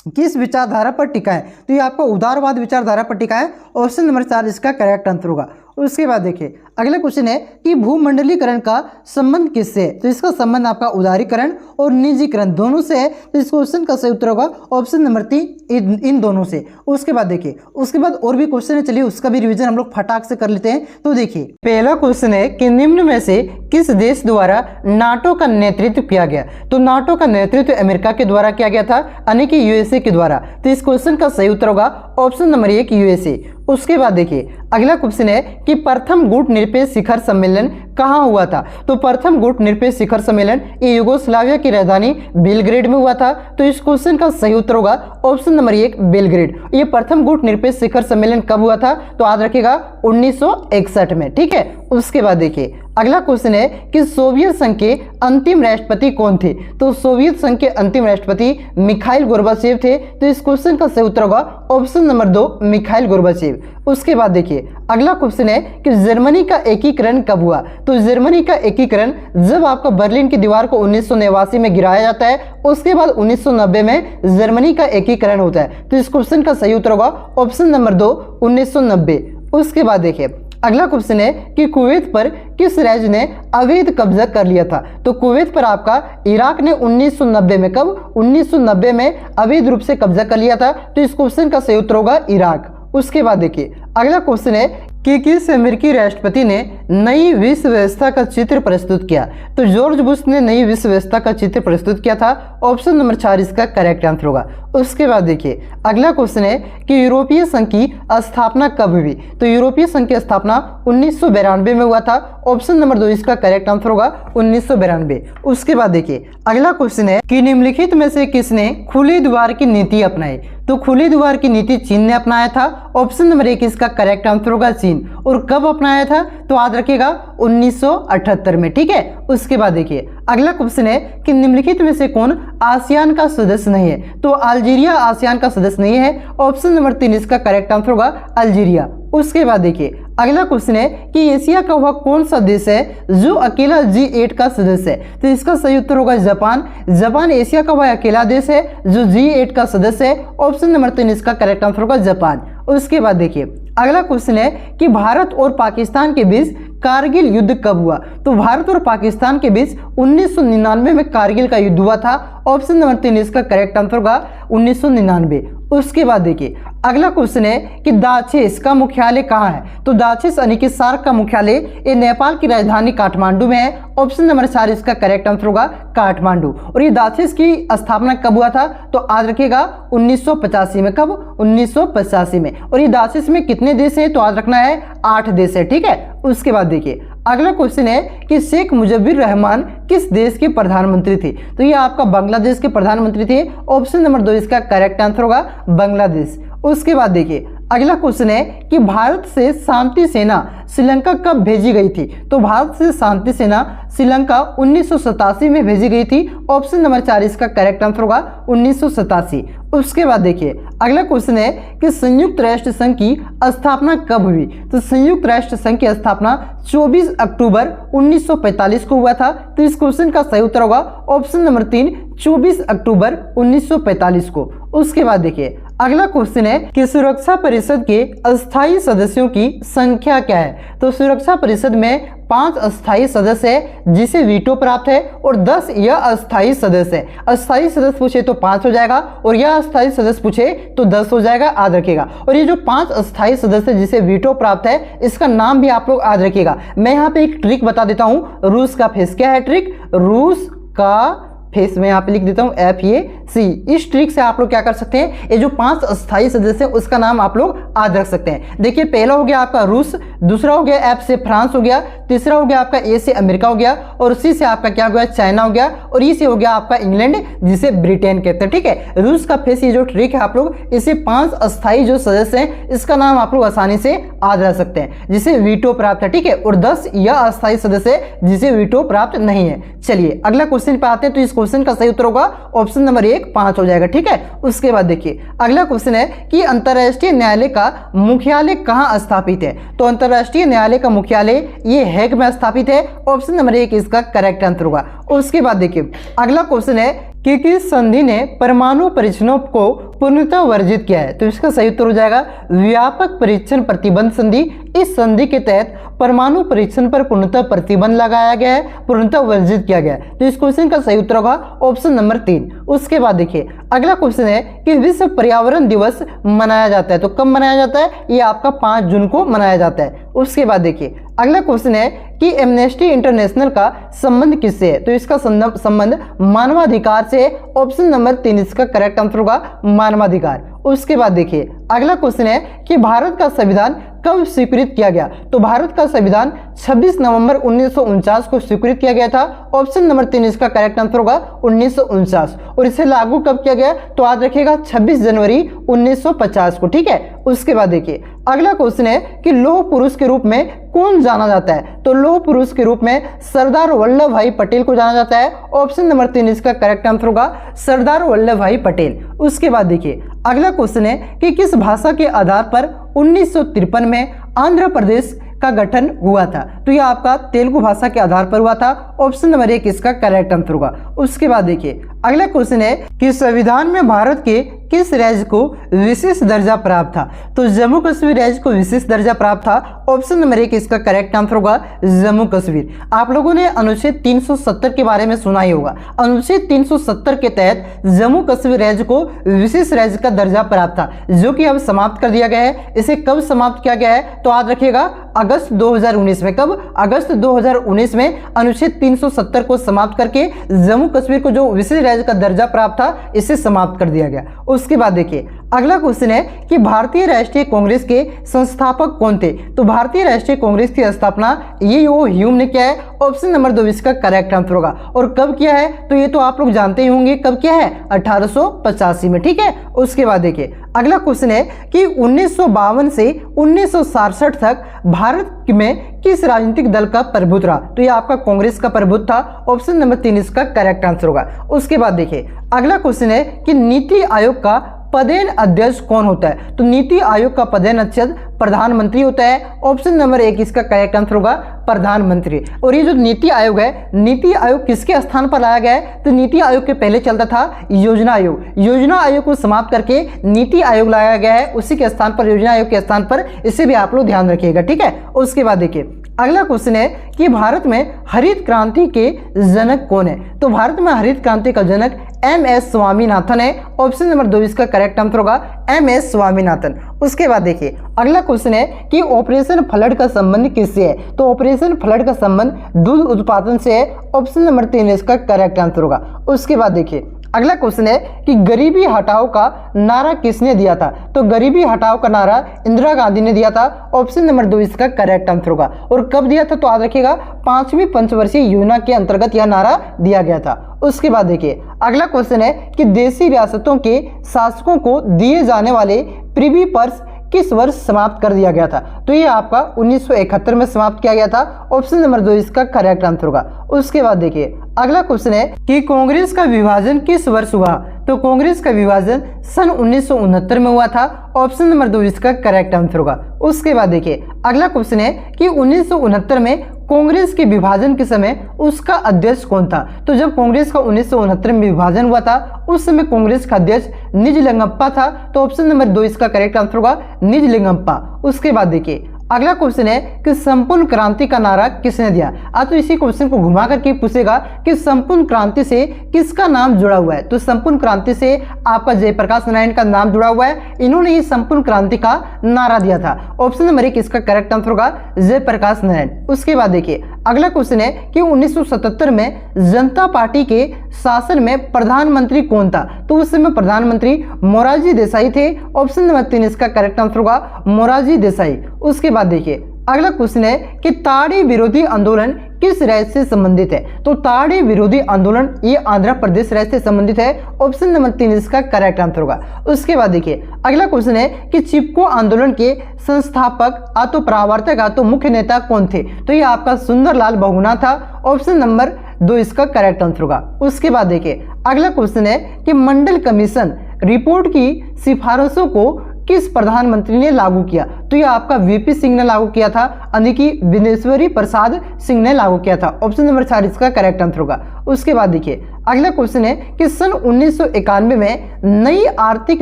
किस विचारधारा पर टिका है। तो ये आपका उदारवाद विचारधारा पर टिका है। ऑप्शन नंबर 4 इसका करेक्ट आंसर होगा। उसके बाद देखिए अगला क्वेश्चन है कि भूमंडलीकरण का संबंध किससे है। तो इसका संबंध आपका उदारीकरण और निजीकरण दोनों से है। तो इस क्वेश्चन का सही उत्तर होगा ऑप्शन नंबर 3 इन दोनों से। उसके बाद देखिए उसके बाद और भी क्वेश्चन है, चलिए उसका भी रिवीजन हम लोग फटाक से कर लेते हैं। तो देखिए पहला क्वेश्चन है कि निम्न में से किस देश द्वारा नाटो का नेतृत्व किया गया। तो नाटो का नेतृत्व अमेरिका के द्वारा किया गया था, यानी कि यूएसए के द्वारा। तो इस क्वेश्चन का सही उत्तर होगा ऑप्शन नंबर 1 यूएसए। उसके बाद देखिए अगला क्वेश्चन है कि प्रथम गुट निरपेक्ष शिखर सम्मेलन कहाँ हुआ था। तो प्रथम गुट निरपेक्ष शिखर सम्मेलन ये यूगोस्लाविया की राजधानी बेलग्रेड में हुआ था। तो इस क्वेश्चन का सही उत्तर होगा ऑप्शन नंबर 1 बेलग्रेड। ये प्रथम गुट निरपेक्ष शिखर सम्मेलन कब हुआ था। तो याद रखिएगा 1961 में। ठीक है, उसके बाद देखिए अगला क्वेश्चन है कि सोवियत संघ के अंतिम राष्ट्रपति कौन थे। तो सोवियत संघ के अंतिम राष्ट्रपति मिखाइल गोर्बाचेव थे। तो इस क्वेश्चन का सही उत्तर होगा ऑप्शन नंबर 2 मिखाइल गोर्बाचेव। उसके बाद देखिए अगला क्वेश्चन है कि जर्मनी का एकीकरण कब हुआ। तो जर्मनी का एकीकरण जब आपका बर्लिन की दीवार को 1989 में गिराया जाता है, उसके बाद 1990 में जर्मनी का एकीकरण होता है। तो इस क्वेश्चन का सही उत्तर होगा ऑप्शन नंबर 2 1990। उसके बाद देखिए अगला क्वेश्चन है कि कुवैत पर किस राज्य ने अवैध कब्जा कर लिया था। तो कुवैत पर आपका इराक ने 1990 में, कब 1990 में अवैध रूप से कब्जा कर लिया था। तो इस क्वेश्चन का सही उत्तर होगा इराक। उसके बाद देखिए अगला क्वेश्चन है कि किस अमेरिकी राष्ट्रपति ने नई विश्व व्यवस्था का चित्र प्रस्तुत किया। तो जॉर्ज बुश ने नई विश्व व्यवस्था का चित्र प्रस्तुत किया था। ऑप्शन नंबर 4 इसका करेक्ट आंसर होगा। उसके बाद देखिए अगला क्वेश्चन है कि यूरोपीय संघ की स्थापना कब हुई। तो यूरोपीय संघ की स्थापना 1992 में हुआ था। ऑप्शन नंबर 2 इसका करेक्ट आंसर होगा 1992। उसके बाद देखिए अगला क्वेश्चन है कि निम्नलिखित में से किसने खुले द्वार की नीति अपनाई। तो खुले द्वार की नीति चीन ने अपनाया था। ऑप्शन नंबर 1 इसका करेक्ट आंसर होगा चीन। और कब अपनाया था। तो याद रखिएगा 1978 में। ठीक है, उसके बाद देखिए अगला क्वेश्चन है कि निम्नलिखित में से कौन आसियान का सदस्य नहीं है। तो अल्जीरिया आसियान का सदस्य नहीं है। ऑप्शन नंबर 3 इसका करेक्ट आंसर होगा अल्जीरिया। उसके बाद देखिए अगला क्वेश्चन है कि एशिया का वह कौन सा देश है जो अकेला G8 का सदस्य है। तो इसका सही उत्तर होगा जापान। जापान एशिया का वह अकेला देश है जो G8 का सदस्य है। ऑप्शन नंबर 3 इसका करेक्ट आंसर होगा जापान। उसके बाद देखिए अगला क्वेश्चन है कि भारत और पाकिस्तान के बीच कारगिल युद्ध कब हुआ? तो भारत और पाकिस्तान के बीच 1999 में कारगिल का युद्ध हुआ था। ऑप्शन नंबर 3 इसका करेक्ट आंसर होगा 1999। उसके बाद देखिए अगला क्वेश्चन है कि दाक्षेस का मुख्यालय कहाँ है? तो दाक्षेस यानी कि सार्क का मुख्यालय ये नेपाल की राजधानी काठमांडू में है। ऑप्शन नंबर 4 इसका करेक्ट आंसर होगा काठमांडू। और ये दाक्षेस की स्थापना कब हुआ था? तो याद रखिएगा 1985 में। कब? 1985 में। और ये दाक्षेस में कितने देश हैं? तो याद रखना है 8 देश है, ठीक है। उसके बाद देखिए अगला क्वेश्चन है कि शेख मुजीबुर रहमान किस देश के प्रधानमंत्री थे? तो ये आपका बांग्लादेश के प्रधानमंत्री थे। ऑप्शन नंबर 2 इसका करेक्ट आंसर होगा बांग्लादेश। उसके बाद देखिए अगला क्वेश्चन है कि भारत से शांति सेना श्रीलंका कब भेजी गई थी? तो भारत से शांति सेना श्रीलंका 1987 में भेजी गई थी। ऑप्शन नंबर 4 इसका करेक्ट आंसर होगा 1987। उसके बाद देखिए अगला क्वेश्चन है कि संयुक्त राष्ट्र संघ की स्थापना कब हुई? तो संयुक्त राष्ट्र संघ की स्थापना 24 अक्टूबर 1945 को हुआ था। तो इस क्वेश्चन का सही उत्तर होगा ऑप्शन नंबर 3 24 अक्टूबर 1945 को। उसके बाद देखिए अगला क्वेश्चन है कि सुरक्षा परिषद के अस्थायी सदस्यों की संख्या क्या है? तो सुरक्षा परिषद में 5 अस्थायी सदस्य है जिसे वीटो प्राप्त है और 10 यह अस्थायी सदस्य है। अस्थायी सदस्य पूछे तो 5 हो जाएगा और यह अस्थायी सदस्य पूछे तो 10 हो जाएगा, याद रखिएगा। और ये जो 5 अस्थायी सदस्य जिसे वीटो प्राप्त है इसका नाम भी आप लोग याद रखिएगा। मैं यहाँ पे एक ट्रिक बता देता हूँ, रूस का फेस। क्या है ट्रिक? रूस का फेस में यहाँ पे लिख देता हूँ FAC। इस ट्रिक से आप लोग क्या कर सकते हैं, ये जो 5 अस्थायी सदस्य है उसका नाम आप लोग याद रख सकते हैं। देखिए पहला हो गया आपका रूस, दूसरा हो गया F से फ्रांस हो गया, तीसरा हो गया आपका A से अमेरिका हो गया, और C से आपका क्या हो गया चाइना हो गया, और E से हो गया आपका इंग्लैंड जिसे ब्रिटेन कहते हैं, ठीक है। रूस का फेस ये जो ट्रिक है आप लोग इसे 5 अस्थायी जो सदस्य हैं इसका नाम आप लोग आसानी से याद रख सकते हैं जिसे वीटो प्राप्त है, ठीक है। और 10 यह अस्थायी सदस्य है जिसे वीटो प्राप्त नहीं है। चलिए अगला क्वेश्चन पे आते हैं। तो इस क्वेश्चन का सही उत्तर होगा ऑप्शन नंबर 1 5 हो जाएगा, ठीक है। उसके बाद देखिए अगला क्वेश्चन है कि अंतर्राष्ट्रीय न्यायालय का मुख्यालय कहां स्थापित है? तो अंतर्राष्ट्रीय न्यायालय का मुख्यालय ये हेग में स्थापित है। ऑप्शन नंबर 1 इसका करेक्ट आंसर होगा। उसके बाद देखिए अगला क्वेश्चन है कि किस संधि ने परमाणु परीक्षणों को पूर्णतः वर्जित किया है? तो इसका सही उत्तर हो जाएगा व्यापक परीक्षण प्रतिबंध संधि। इस संधि के तहत परमाणु परीक्षण पर पूर्णतः प्रतिबंध लगाया गया है, पूर्णतः वर्जित किया गया है। तो इस क्वेश्चन का सही उत्तर होगा ऑप्शन नंबर 3। उसके बाद देखिए अगला क्वेश्चन है कि विश्व पर्यावरण दिवस मनाया जाता है। तो कब मनाया जाता है? ये आपका 5 जून को मनाया जाता है। उसके बाद देखिए अगला क्वेश्चन है कि एमनेस्टी इंटरनेशनल का संबंध किससे है? तो इसका संबंध मानवाधिकार से है। ऑप्शन नंबर 3 इसका करेक्ट आंसर होगा मानवाधिकार। उसके बाद देखिए अगला क्वेश्चन है कि भारत का संविधान कब स्वीकृत किया गया? तो भारत का संविधान 26 नवंबर 1949 को स्वीकृत किया गया था। ऑप्शन नंबर 3 इसका करेक्ट आंसर होगा 1949। और इसे लागू कब किया गया? तो याद रखिएगा 26 जनवरी 1950 को, ठीक है। उसके बाद देखिए अगला क्वेश्चन है कि लौह पुरुष के रूप में कौन जाना जाता है? तो लौह पुरुष के रूप में सरदार वल्लभ भाई पटेल को जाना जाता है। ऑप्शन नंबर 3 इसका करेक्ट आंसर होगा सरदार वल्लभ भाई पटेल। उसके बाद देखिए अगला क्वेश्चन है कि किस भाषा के आधार पर 1953 में आंध्र प्रदेश का गठन हुआ था? तो यह आपका तेलुगु भाषा के आधार पर हुआ था। ऑप्शन नंबर 1 इसका करेक्ट आंसर होगा। उसके बाद देखिए अगला क्वेश्चन है कि संविधान में भारत के किस राज्य को विशेष दर्जा प्राप्त था? तो जम्मू कश्मीर राज्य को विशेष दर्जा प्राप्त था। ऑप्शन नंबर 1 इसका करेक्ट आंसर होगा जम्मू कश्मीर। आप लोगों ने अनुच्छेद 370 के बारे में सुना ही होगा। अनुच्छेद 370 के तहत जम्मू कश्मीर राज्य को विशेष राज्य का दर्जा प्राप्त था, जो कि अब समाप्त कर दिया गया है। इसे कब समाप्त किया गया है? तो याद रखिएगा अगस्त 2019 में। कब? अगस्त 2019 में अनुच्छेद 370 को समाप्त करके जम्मू कश्मीर को जो विशेष राज्य का दर्जा प्राप्त था इसे समाप्त कर दिया गया। उसके बाद देखिए अगला क्वेश्चन है कि भारतीय राष्ट्रीय कांग्रेस के संस्थापक कौन थे? तो भारतीय राष्ट्रीय कांग्रेस की स्थापना ये ह्यूम ने किया है। ऑप्शन नंबर 2 इसका करेक्ट आंसर होगा। और कब किया है? तो ये तो आप लोग जानते ही होंगे कब किया है, 1885 में, ठीक है। उसके बाद देखिए अगला क्वेश्चन है कि 1952 से 1967 तक भारत में किस राजनीतिक दल का प्रभुत्व रहा? तो ये आपका कांग्रेस का प्रभुत्व था। ऑप्शन नंबर 3 इसका करेक्ट आंसर होगा। उसके बाद देखिए अगला क्वेश्चन है कि नीति आयोग का पदेन अध्यक्ष कौन होता है? तो नीति आयोग का पदेन अध्यक्ष प्रधानमंत्री होता है। ऑप्शन नंबर 1 इसका करेक्ट आंसर होगा प्रधानमंत्री। और ये जो नीति आयोग है, नीति आयोग किसके स्थान पर लाया गया है? तो नीति आयोग के पहले चलता था योजना आयोग। योजना आयोग को समाप्त करके नीति आयोग लाया गया है, उसी के स्थान पर योजना आयोग के स्थान पर। इसे भी आप लोग ध्यान रखिएगा, ठीक है। उसके बाद देखिए अगला क्वेश्चन है कि भारत में हरित क्रांति के जनक कौन है? तो भारत में हरित क्रांति का जनक एम.एस. स्वामीनाथन है। ऑप्शन नंबर 2 इसका करेक्ट आंसर होगा एम.एस. स्वामीनाथन। उसके बाद देखिए अगला क्वेश्चन है कि ऑपरेशन फ्लड का संबंध किससे है? तो ऑपरेशन फ्लड का संबंध दूध उत्पादन से है। ऑप्शन नंबर 3 इसका करेक्ट आंसर होगा। उसके बाद देखिए अगला क्वेश्चन है कि गरीबी हटाओ का नारा किसने दिया था? तो गरीबी हटाओ का नारा इंदिरा गांधी ने दिया था। ऑप्शन नंबर 2 इसका करेक्ट आंसर होगा। और कब दिया था? तो याद रखिएगा 5वीं पंचवर्षीय योजना के अंतर्गत यह नारा दिया गया था। उसके बाद देखिए अगला क्वेश्चन है कि देशी रियासतों के शासकों को दिए जाने वाले प्रिवी पर्स किस वर्ष समाप्त कर दिया गया था? तो ये आपका 1971 में समाप्त किया गया था। ऑप्शन नंबर 2 इसका करेक्ट आंसर होगा। उसके बाद देखिए अगला क्वेश्चन है कि कांग्रेस का विभाजन किस वर्ष हुआ? तो कांग्रेस का विभाजन सन 1969 में हुआ था। ऑप्शन नंबर 2 इसका करेक्ट आंसर होगा। उसके बाद देखिए अगला क्वेश्चन है कि 1969 में कांग्रेस के विभाजन के समय उसका अध्यक्ष कौन था? तो जब कांग्रेस का 1969 में विभाजन हुआ था उस समय कांग्रेस का अध्यक्ष निजलिंगप्पा था। तो ऑप्शन नंबर 2 इसका करेक्ट आंसर होगा निजलिंगप्पा। उसके बाद देखिए अगला क्वेश्चन है कि संपूर्ण क्रांति का नारा किसने दिया? तो इसी क्वेश्चन को घुमा करके पूछेगा कि संपूर्ण क्रांति से किसका नाम जुड़ा हुआ है? तो संपूर्ण क्रांति से आपका जयप्रकाश नारायण का नाम जुड़ा हुआ है। इन्होंने ही संपूर्ण क्रांति का नारा दिया था। ऑप्शन नंबर 1 इसका करेक्ट आंसर होगा जयप्रकाश नारायण। उसके बाद देखिए अगला क्वेश्चन है कि 1977 में जनता पार्टी के शासन में प्रधानमंत्री कौन था? तो उस समय प्रधानमंत्री मोरारजी देसाई थे। ऑप्शन नंबर 3 इसका करेक्ट आंसर होगा मोरारजी देसाई। उसके बाद देखिए अगला क्वेश्चन है कि ताड़ी विरोधी आंदोलन किस राज्य से संबंधित है? तो ताड़ी विरोधी आंदोलन ये आंध्र प्रदेश राज्य से संबंधित है। ऑप्शन नंबर 3 इसका करेक्ट आंसर होगा। उसके बाद देखिए अगला क्वेश्चन है कि चिपको आंदोलन के संस्थापक प्रवर्तक मुख्य नेता कौन थे? तो ये आपका सुंदरलाल बहुगुणा था। ऑप्शन नंबर 2 इसका करेक्ट आंसर होगा। उसके बाद देखिए अगला क्वेश्चन है कि मंडल कमीशन रिपोर्ट की सिफारिशों को किस प्रधानमंत्री ने लागू किया? तो ये आपका वीपी सिंह ने लागू किया था, यानी कि विनेश्वरी प्रसाद सिंह ने लागू किया था। ऑप्शन नंबर 4 इसका करेक्ट आंसर होगा। उसके बाद देखिए अगला क्वेश्चन है कि सन 1991 में नई आर्थिक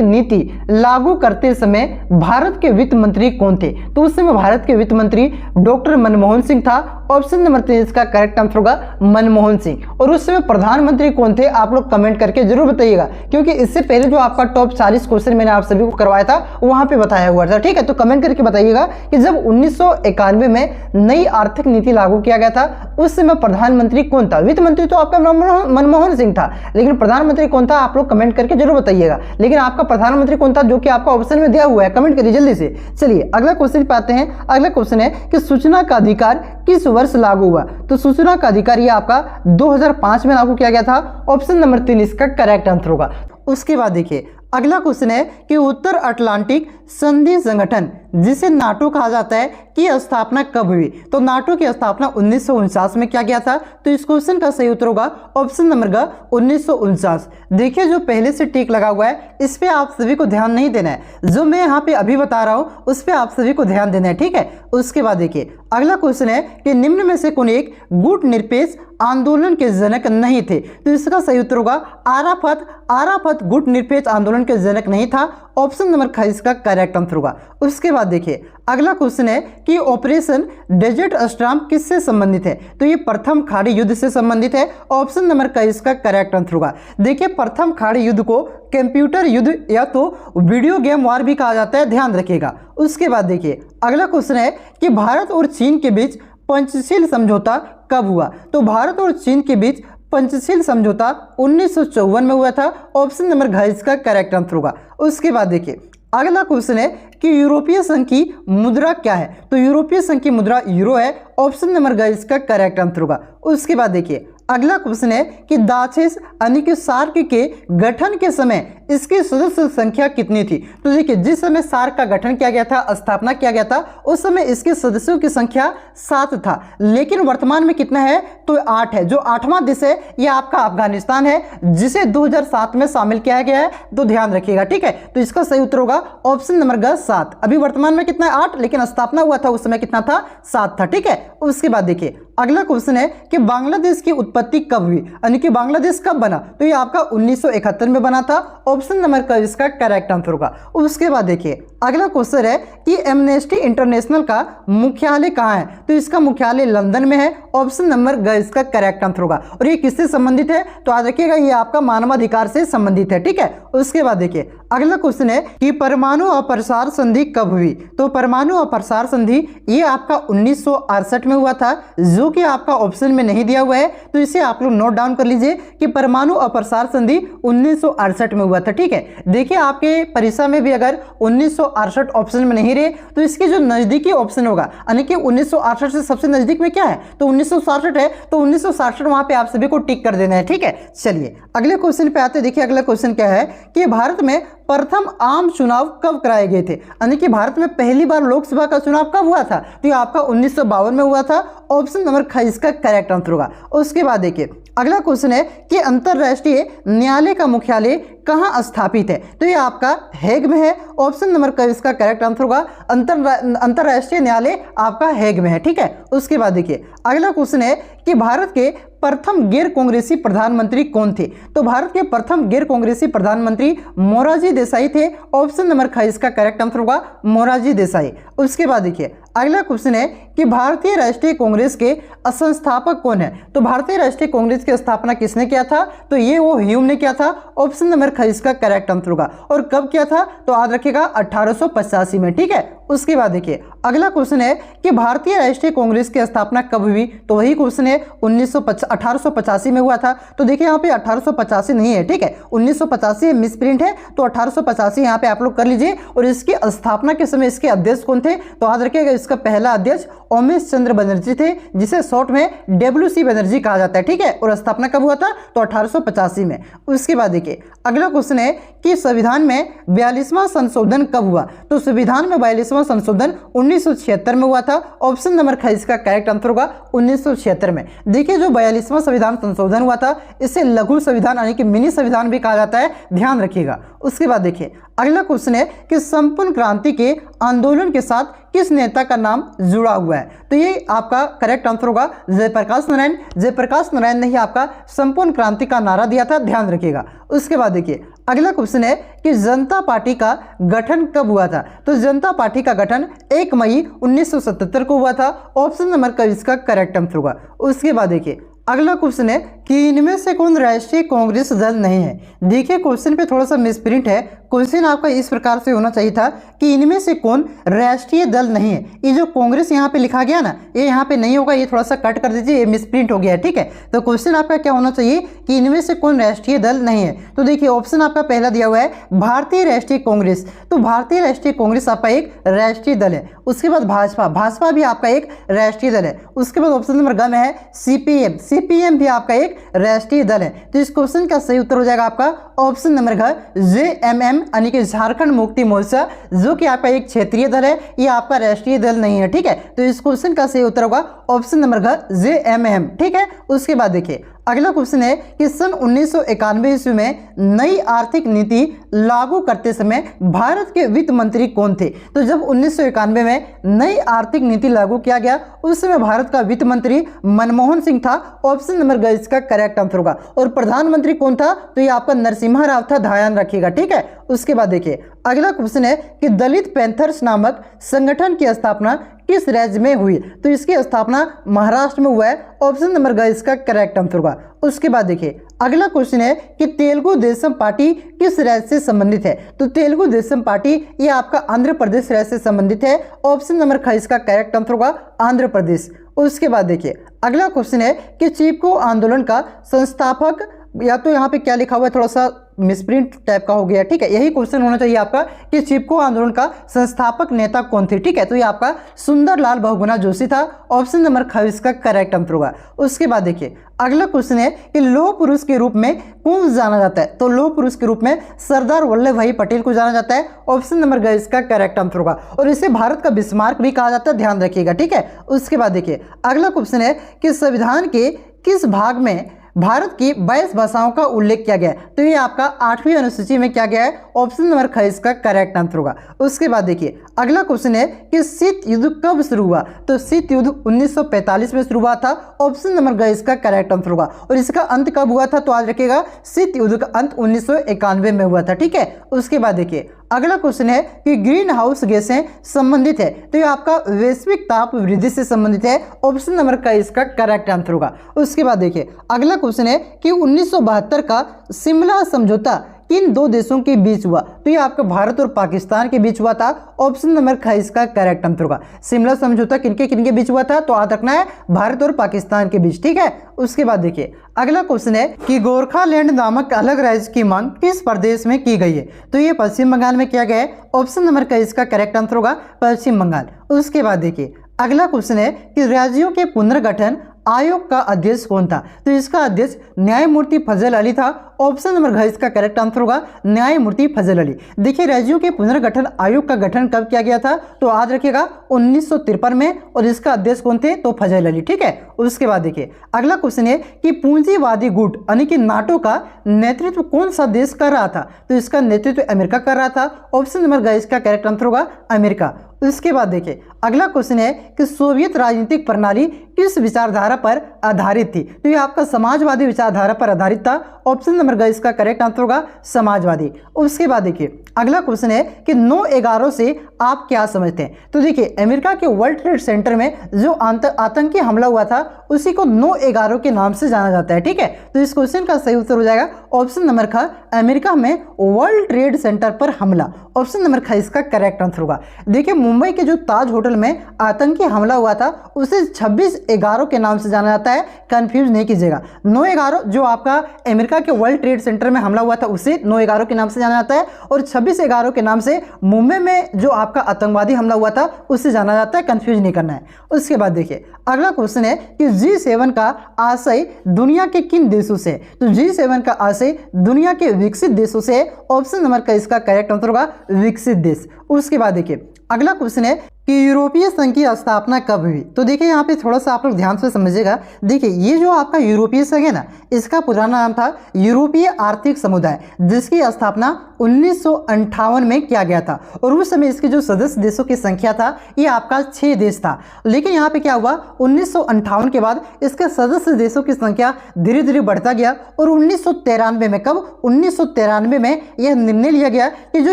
नीति लागू करते समय भारत के वित्त मंत्री कौन थे? तो उस समय भारत के वित्त मंत्री डॉक्टर मनमोहन सिंह था। ऑप्शन नंबर 3 इसका करेक्ट आंसर होगा मनमोहन सिंह। और उस समय प्रधानमंत्री कौन थे? आप लोग कमेंट करके जरूर बताइएगा, क्योंकि इससे पहले जो आपका टॉप 40 क्वेश्चन मैंने आप सभी को करवाया था वहां पे बताया हुआ था। ठीक है, तो कमेंट करके बताइएगा कि जब 1991 में नई आर्थिक नीति लागू किया गया था उस समय प्रधानमंत्री कौन था? वित्त मंत्री तो आपका मनमोहन सिंह था, लेकिन प्रधानमंत्री कौन था? आप लोग कमेंट करके जरूर बताइएगा। लेकिन आपका प्रधानमंत्री कौन था जो कि आपका ऑप्शन में दिया हुआ है? कमेंट करिए जल्दी से। चलिए अगला क्वेश्चन पे आते हैं। अगला क्वेश्चन है कि सूचना का अधिकार किस वर्ष लागू हुआ? तो सूचना का अधिकार ये आपका 2005 में लागू किया गया था। ऑप्शन नंबर 3 इसका करेक्ट आंसर होगा। उसके बाद देखिए अगला क्वेश्चन है कि उत्तर अटलांटिक संधि संगठन जिसे नाटो कहा जाता है की स्थापना कब हुई? तो नाटो की स्थापना 1949 में किया गया था। तो इस क्वेश्चन का सही उत्तर होगा ऑप्शन नंबर का 1949। देखिए जो पहले से टिक लगा हुआ है इस पे आप सभी को ध्यान नहीं देना है, जो मैं यहाँ पे अभी बता रहा हूँ उस पे आप सभी को ध्यान देना है। ठीक है, उसके बाद देखिए अगला क्वेश्चन है कि निम्न में से कौन एक गुट निरपेक्ष आंदोलन के जनक नहीं थे? तो इसका सही उत्तर होगा आराफत गुट निरपेक्ष आंदोलन के जनक नहीं था। ऑप्शन नंबर 5 इसका करेक्ट आंसर होगा। उसके बाद देखिए अगला क्वेश्चन है कि ऑपरेशन डेजर्ट स्टॉर्म किससे संबंधित है? तो ये प्रथम खाड़ी युद्ध से संबंधित है। ऑप्शन नंबर 21 इसका करेक्ट आंसर होगा। देखिए प्रथम खाड़ी युद्ध को कंप्यूटर युद्ध या तो वीडियो गेम वार भी कहा जाता है, ध्यान रखिएगा। उसके बाद देखिए अगला क्वेश्चन है कि भारत और चीन के बीच पंचशील समझौता कब हुआ? तो भारत और चीन के बीच पंचशील समझौता 1954 में हुआ था। ऑप्शन नंबर 2 इसका करेक्ट आंसर होगा। उसके बाद देखिए अगला क्वेश्चन है कि यूरोपीय संघ की मुद्रा क्या है? तो यूरोपीय संघ की मुद्रा यूरो है। ऑप्शन नंबर 2 इसका करेक्ट आंसर होगा। उसके बाद देखिए अगला क्वेश्चन है कि दाक्षिस यानी कि सार्क के गठन के समय इसकी सदस्य संख्या कितनी थी? तो देखिए जिस समय सार्क का गठन किया गया था, स्थापना किया गया था, उस समय इसके सदस्यों की संख्या 7 था, लेकिन वर्तमान में कितना है? तो 8 है। जो 8वां देश है यह आपका अफगानिस्तान है, जिसे 2007 में शामिल किया गया है। तो ध्यान रखिएगा। ठीक है, तो इसका सही उत्तर होगा ऑप्शन नंबर 7। अभी वर्तमान में कितना है? 8, लेकिन स्थापना हुआ था उस समय कितना था? 7 था। ठीक है, उसके बाद देखिए अगला क्वेश्चन है कि बांग्लादेश की उत्पत्ति कब हुई, यानी कि बांग्लादेश कब बना, तो ये आपका 1971 में बना था। ऑप्शन नंबर का इसका करेक्ट आंसर होगा। उसके बाद देखिए अगला क्वेश्चन है कि एमनेस्टी इंटरनेशनल का मुख्यालय कहाँ है, तो इसका मुख्यालय लंदन में है। ऑप्शन नंबर ग इसका करेक्ट आंसर होगा। और ये किससे संबंधित है, तो आज रखिएगा ये आपका मानवाधिकार से संबंधित है, ठीक है। उसके बाद देखिए अगला क्वेश्चन है कि परमाणु अप्रसार संधि कब हुई, तो परमाणु अप्रसार संधि ये आपका 1968 में हुआ था, जो कि आपका ऑप्शन में नहीं दिया हुआ है, तो इसे आप लोग नोट डाउन कर लीजिए कि परमाणु अप्रसार संधि 1968 में हुआ था, ठीक है। देखिए आपके परीक्षा में भी अगर 1968 ऑप्शन में नहीं रहे तो इसके जो नजदीकी ऑप्शन होगा, यानी कि 1968 से सबसे नजदीक में क्या है, तो 1967 है, तो 1967 वहां पे आप सभी को टिक कर देना है, ठीक है। चलिए अगले क्वेश्चन पे आते हैं। देखिए अगला क्वेश्चन क्या है कि भारत में प्रथम आम चुनाव कब कराए गए थे, यानी कि भारत में पहली बार लोकसभा का चुनाव कब हुआ था, तो ये आपका 1952 में हुआ था। ऑप्शन नंबर ख इसका करेक्ट आंसर होगा। उसके बाद देखिए अगला क्वेश्चन है कि अंतरराष्ट्रीय न्यायालय का मुख्यालय कहाँ स्थापित है, तो ये आपका हेग में है। ऑप्शन नंबर का इसका करेक्ट आंसर होगा। अंतरराष्ट्रीय न्यायालय आपका हेग में है, ठीक है। उसके बाद देखिए अगला क्वेश्चन है कि भारत के प्रथम गैर कांग्रेसी प्रधानमंत्री कौन थे, तो भारत के प्रथम गैर कांग्रेसी प्रधानमंत्री मोरारजी देसाई थे। ऑप्शन नंबर ख इसका करेक्ट आंसर होगा मोरारजी देसाई। उसके बाद देखिए अगला क्वेश्चन है कि भारतीय राष्ट्रीय कांग्रेस के संस्थापक कौन है, तो भारतीय राष्ट्रीय कांग्रेस की स्थापना किसने किया था, तो ये वो ह्यूम ने किया था। ऑप्शन नंबर ख इसका करेक्ट आंसर होगा। और कब किया था, तो याद रखिएगा 1885 में, ठीक है। उसके बाद देखिए अगला क्वेश्चन है कि भारतीय राष्ट्रीय कांग्रेस की स्थापना कब हुई, तो वही क्वेश्चन है 1885 में हुआ था। तो देखिए यहाँ पे 1885 नहीं है, ठीक है, 1985 मिसप्रिंट है, तो 1885 यहाँ पे आप लोग कर लीजिए। और इसकी स्थापना के समय इसके अध्यक्ष कौन थे, तो याद रखिएगा इसका पहला अध्यक्ष उमेश चंद्र बनर्जी थे, जिसे शॉर्ट में WC बनर्जी कहा जाता है, ठीक है। और स्थापना कब हुआ था, तो 1885 में। उसके बाद देखिए अगला क्वेश्चन है कि संविधान में 42वां संशोधन कब हुआ, तो संविधान में 42वां संशोधन 1976 में हुआ था। ऑप्शन नंबर ख इसका करेक्ट आंसर होगा 1976 में। देखिए जो 42वां संविधान संशोधन हुआ था इसे लघु संविधान यानी कि मिनी संविधान भी कहा जाता है, ध्यान रखिएगा। उसके बाद देखिए अगला क्वेश्चन है कि संपूर्ण क्रांति के आंदोलन के साथ किस नेता का नाम जुड़ा हुआ है, तो ये आपका करेक्ट आंसर होगा जयप्रकाश नारायण। जयप्रकाश नारायण ने ही आपका संपूर्ण क्रांति का नारा दिया था, ध्यान रखिएगा। उसके बाद देखिए अगला क्वेश्चन है कि जनता पार्टी का गठन कब हुआ था, तो जनता पार्टी का गठन 1 मई 1977 को हुआ था। ऑप्शन नंबर का इसका करेक्ट आंसर होगा। उसके बाद देखिए अगला क्वेश्चन है कि इनमें से कौन राष्ट्रीय कांग्रेस दल नहीं है। देखिए क्वेश्चन पे थोड़ा सा मिसप्रिंट है। क्वेश्चन आपका इस प्रकार से होना चाहिए था कि इनमें से कौन राष्ट्रीय दल नहीं है। ये जो कांग्रेस यहाँ पे लिखा गया ना, ये यहाँ पे नहीं होगा, ये थोड़ा सा कट कर दीजिए, ये मिसप्रिंट हो गया है, ठीक है। तो क्वेश्चन आपका क्या होना चाहिए कि इनमें से कौन राष्ट्रीय दल नहीं है। तो देखिए ऑप्शन आपका पहला दिया हुआ है भारतीय राष्ट्रीय कांग्रेस, तो भारतीय राष्ट्रीय कांग्रेस आपका एक राष्ट्रीय दल है। उसके बाद भाजपा, भाजपा भी आपका एक राष्ट्रीय दल है। उसके बाद ऑप्शन नंबर ग में है सीपीएम, सीपीएम भी आपका एक राष्ट्रीय दल है। तो इस क्वेश्चन का सही उत्तर हो जाएगा आपका ऑप्शन नंबर घ जेएमएम यानी कि झारखंड मुक्ति मोर्चा, जो कि आपका एक क्षेत्रीय दल है, ये आपका राष्ट्रीय दल नहीं है, ठीक है। तो इस क्वेश्चन का सही उत्तर होगा ऑप्शन नंबर घ जेएमएम, ठीक है। उसके बाद देखिए अगला क्वेश्चन है कि सन 1991 ईस्वी में नई आर्थिक नीति लागू करते समय भारत के वित्त मंत्री कौन थे। तो जब 1991 में नई आर्थिक नीति लागू किया गया उस समय भारत का वित्त मंत्री मनमोहन सिंह था। ऑप्शन नंबर ग इसका करेक्ट आंसर होगा। और प्रधानमंत्री कौन था, तो ये आपका नरसिम्हा राव था, ध्यान रखिएगा, ठीक है। उसके बाद देखिए अगला क्वेश्चन है कि दलित पैंथर्स नामक संगठन की स्थापना किस राज्य में हुई, तो इसकी स्थापना महाराष्ट्र में हुआ है। ऑप्शन नंबर ग इसका करेक्ट आंसर होगा। उसके बाद देखिए अगला क्वेश्चन है कि तेलुगु देशम पार्टी किस राज्य से संबंधित है, तो तेलुगु देशम पार्टी ये आपका आंध्र प्रदेश राज्य से संबंधित है। ऑप्शन नंबर ख इसका करेक्ट आंसर होगा आंध्र प्रदेश। उसके बाद देखिए अगला क्वेश्चन है कि चिपको आंदोलन का संस्थापक, या तो यहाँ पे क्या लिखा हुआ है थोड़ा सा मिसप्रिंट टाइप का हो गया, ठीक है। यही क्वेश्चन होना चाहिए आपका कि चिपको आंदोलन का संस्थापक नेता कौन थे, ठीक है। तो ये आपका सुंदरलाल बहुगुणा जोशी था। ऑप्शन नंबर ख इसका करेक्ट आंसर होगा। उसके बाद देखिए अगला क्वेश्चन है कि लौह पुरुष के रूप में कौन जाना जाता है, तो लौह पुरुष के रूप में सरदार वल्लभ भाई पटेल को जाना जाता है। ऑप्शन नंबर ग इसका करेक्ट आंसर होगा। और इसे भारत का बिस्मार्क भी कहा जाता है, ध्यान रखिएगा, ठीक है। उसके बाद देखिए अगला क्वेश्चन है कि संविधान के किस भाग में भारत की 22 भाषाओं का उल्लेख किया गया है, तो ये आपका 8वीं अनुसूची में क्या गया है, ऑप्शन नंबर ख इसका करेक्ट आंसर होगा। उसके बाद देखिए अगला क्वेश्चन है कि शीत युद्ध कब शुरू हुआ, तो शीत युद्ध 1945 में शुरू हुआ था, ऑप्शन नंबर ग इसका करेक्ट आंसर होगा। और इसका अंत कब हुआ था, तो आज रखिएगा शीत युद्ध का अंत 1991 में हुआ था, ठीक है। उसके बाद देखिए अगला क्वेश्चन है कि ग्रीन हाउस गैसें संबंधित है, तो ये आपका वैश्विक ताप वृद्धि से संबंधित है, ऑप्शन नंबर का इसका करेक्ट आंसर होगा। उसके बाद देखिए अगला क्वेश्चन है कि 1972 का शिमला समझौता किन दो देशों के बीच हुआ, तो ये आपका भारत और पाकिस्तान के बीच हुआ था, ऑप्शन नंबर ख इसका करेक्ट आंसर होगा। शिमला समझौता किनके बीच हुआ था, तो याद रखना है भारत और पाकिस्तान के बीच, ठीक है। उसके बाद देखिए अगला क्वेश्चन है कि गोरखालैंड नामक अलग राज्य की मांग किस प्रदेश में की गई है, तो ये पश्चिम बंगाल में किया गया है, ऑप्शन नंबर क इसका करेक्ट आंसर होगा पश्चिम बंगाल। उसके बाद देखिए अगला क्वेश्चन है कि राज्यों के पुनर्गठन आयोग का अध्यक्ष कौन था, तो इसका अध्यक्ष न्यायमूर्ति फजल अली था, ऑप्शन नंबर घ इसका करेक्ट आंसर होगा न्यायमूर्ति फजल अली। देखिए राज्यों के पुनर्गठन आयोग का गठन कब किया गया था, तो याद रखिएगा 1953 में, और इसका अध्यक्ष कौन थे, तो फजल अली, ठीक है। उसके बाद देखिए अगला क्वेश्चन है कि पूंजीवादी गुट यानी कि नाटो का नेतृत्व कौन सा देश कर रहा था, तो इसका नेतृत्व अमेरिका कर रहा था, ऑप्शन नंबर ग इसका करेक्ट आंसर होगा अमेरिका। उसके बाद देखिए अगला क्वेश्चन है कि सोवियत राजनीतिक प्रणाली किस विचारधारा पर आधारित थी, तो ये आपका समाजवादी विचारधारा पर आधारित था, ऑप्शन नंबर ग इसका करेक्ट आंसर होगा समाजवादी। उसके बाद देखिए अगला क्वेश्चन है कि 9/11 से आप क्या समझते हैं, तो देखिए अमेरिका के वर्ल्ड ट्रेड सेंटर में जो आतंकी हमला हुआ था उसी को 9/11 के नाम से जाना जाता है, ठीक है। तो इस क्वेश्चन का सही उत्तर हो जाएगा ऑप्शन नंबर ख, अमेरिका में वर्ल्ड ट्रेड सेंटर पर हमला, ऑप्शन नंबर ख इसका करेक्ट आंसर होगा। देखिए मुंबई के जो ताज होटल में आतंकी हमला हुआ था उसे 26/11 के नाम से जाना जाता है, कंफ्यूज नहीं कीजिएगा। 9/11 जो आपका अमेरिका के वर्ल्ड ट्रेड सेंटर में हमला हुआ था उसे 9/11 के नाम से जाना जाता है, और 26/11 के नाम से मुंबई में जो आपका आतंकवादी हमला हुआ था उससे जाना जाता है, कंफ्यूज नहीं करना है। उसके बाद देखिए अगला क्वेश्चन है कि G7 का आशय दुनिया के किन देशों से, तो G7 का आशय दुनिया के विकसित देशों से, ऑप्शन नंबर का इसका करेक्ट आंसर होगा विकसित देश। उसके बाद देखिए अगला क्वेश्चन है कि यूरोपीय संघ की स्थापना कब हुई, तो देखिए यहाँ पे थोड़ा सा आप लोग ध्यान से समझिएगा। देखिए ये जो आपका यूरोपीय संघ है ना, इसका पुराना नाम था यूरोपीय आर्थिक समुदाय, जिसकी स्थापना 1958 में किया गया था, और उस समय इसके जो सदस्य देशों की संख्या था ये आपका 6 देश था। लेकिन यहाँ पे क्या हुआ, 1958 के बाद इसके सदस्य देशों की संख्या धीरे धीरे बढ़ता गया, और 1993 में, कब 1993 में यह निर्णय लिया गया कि जो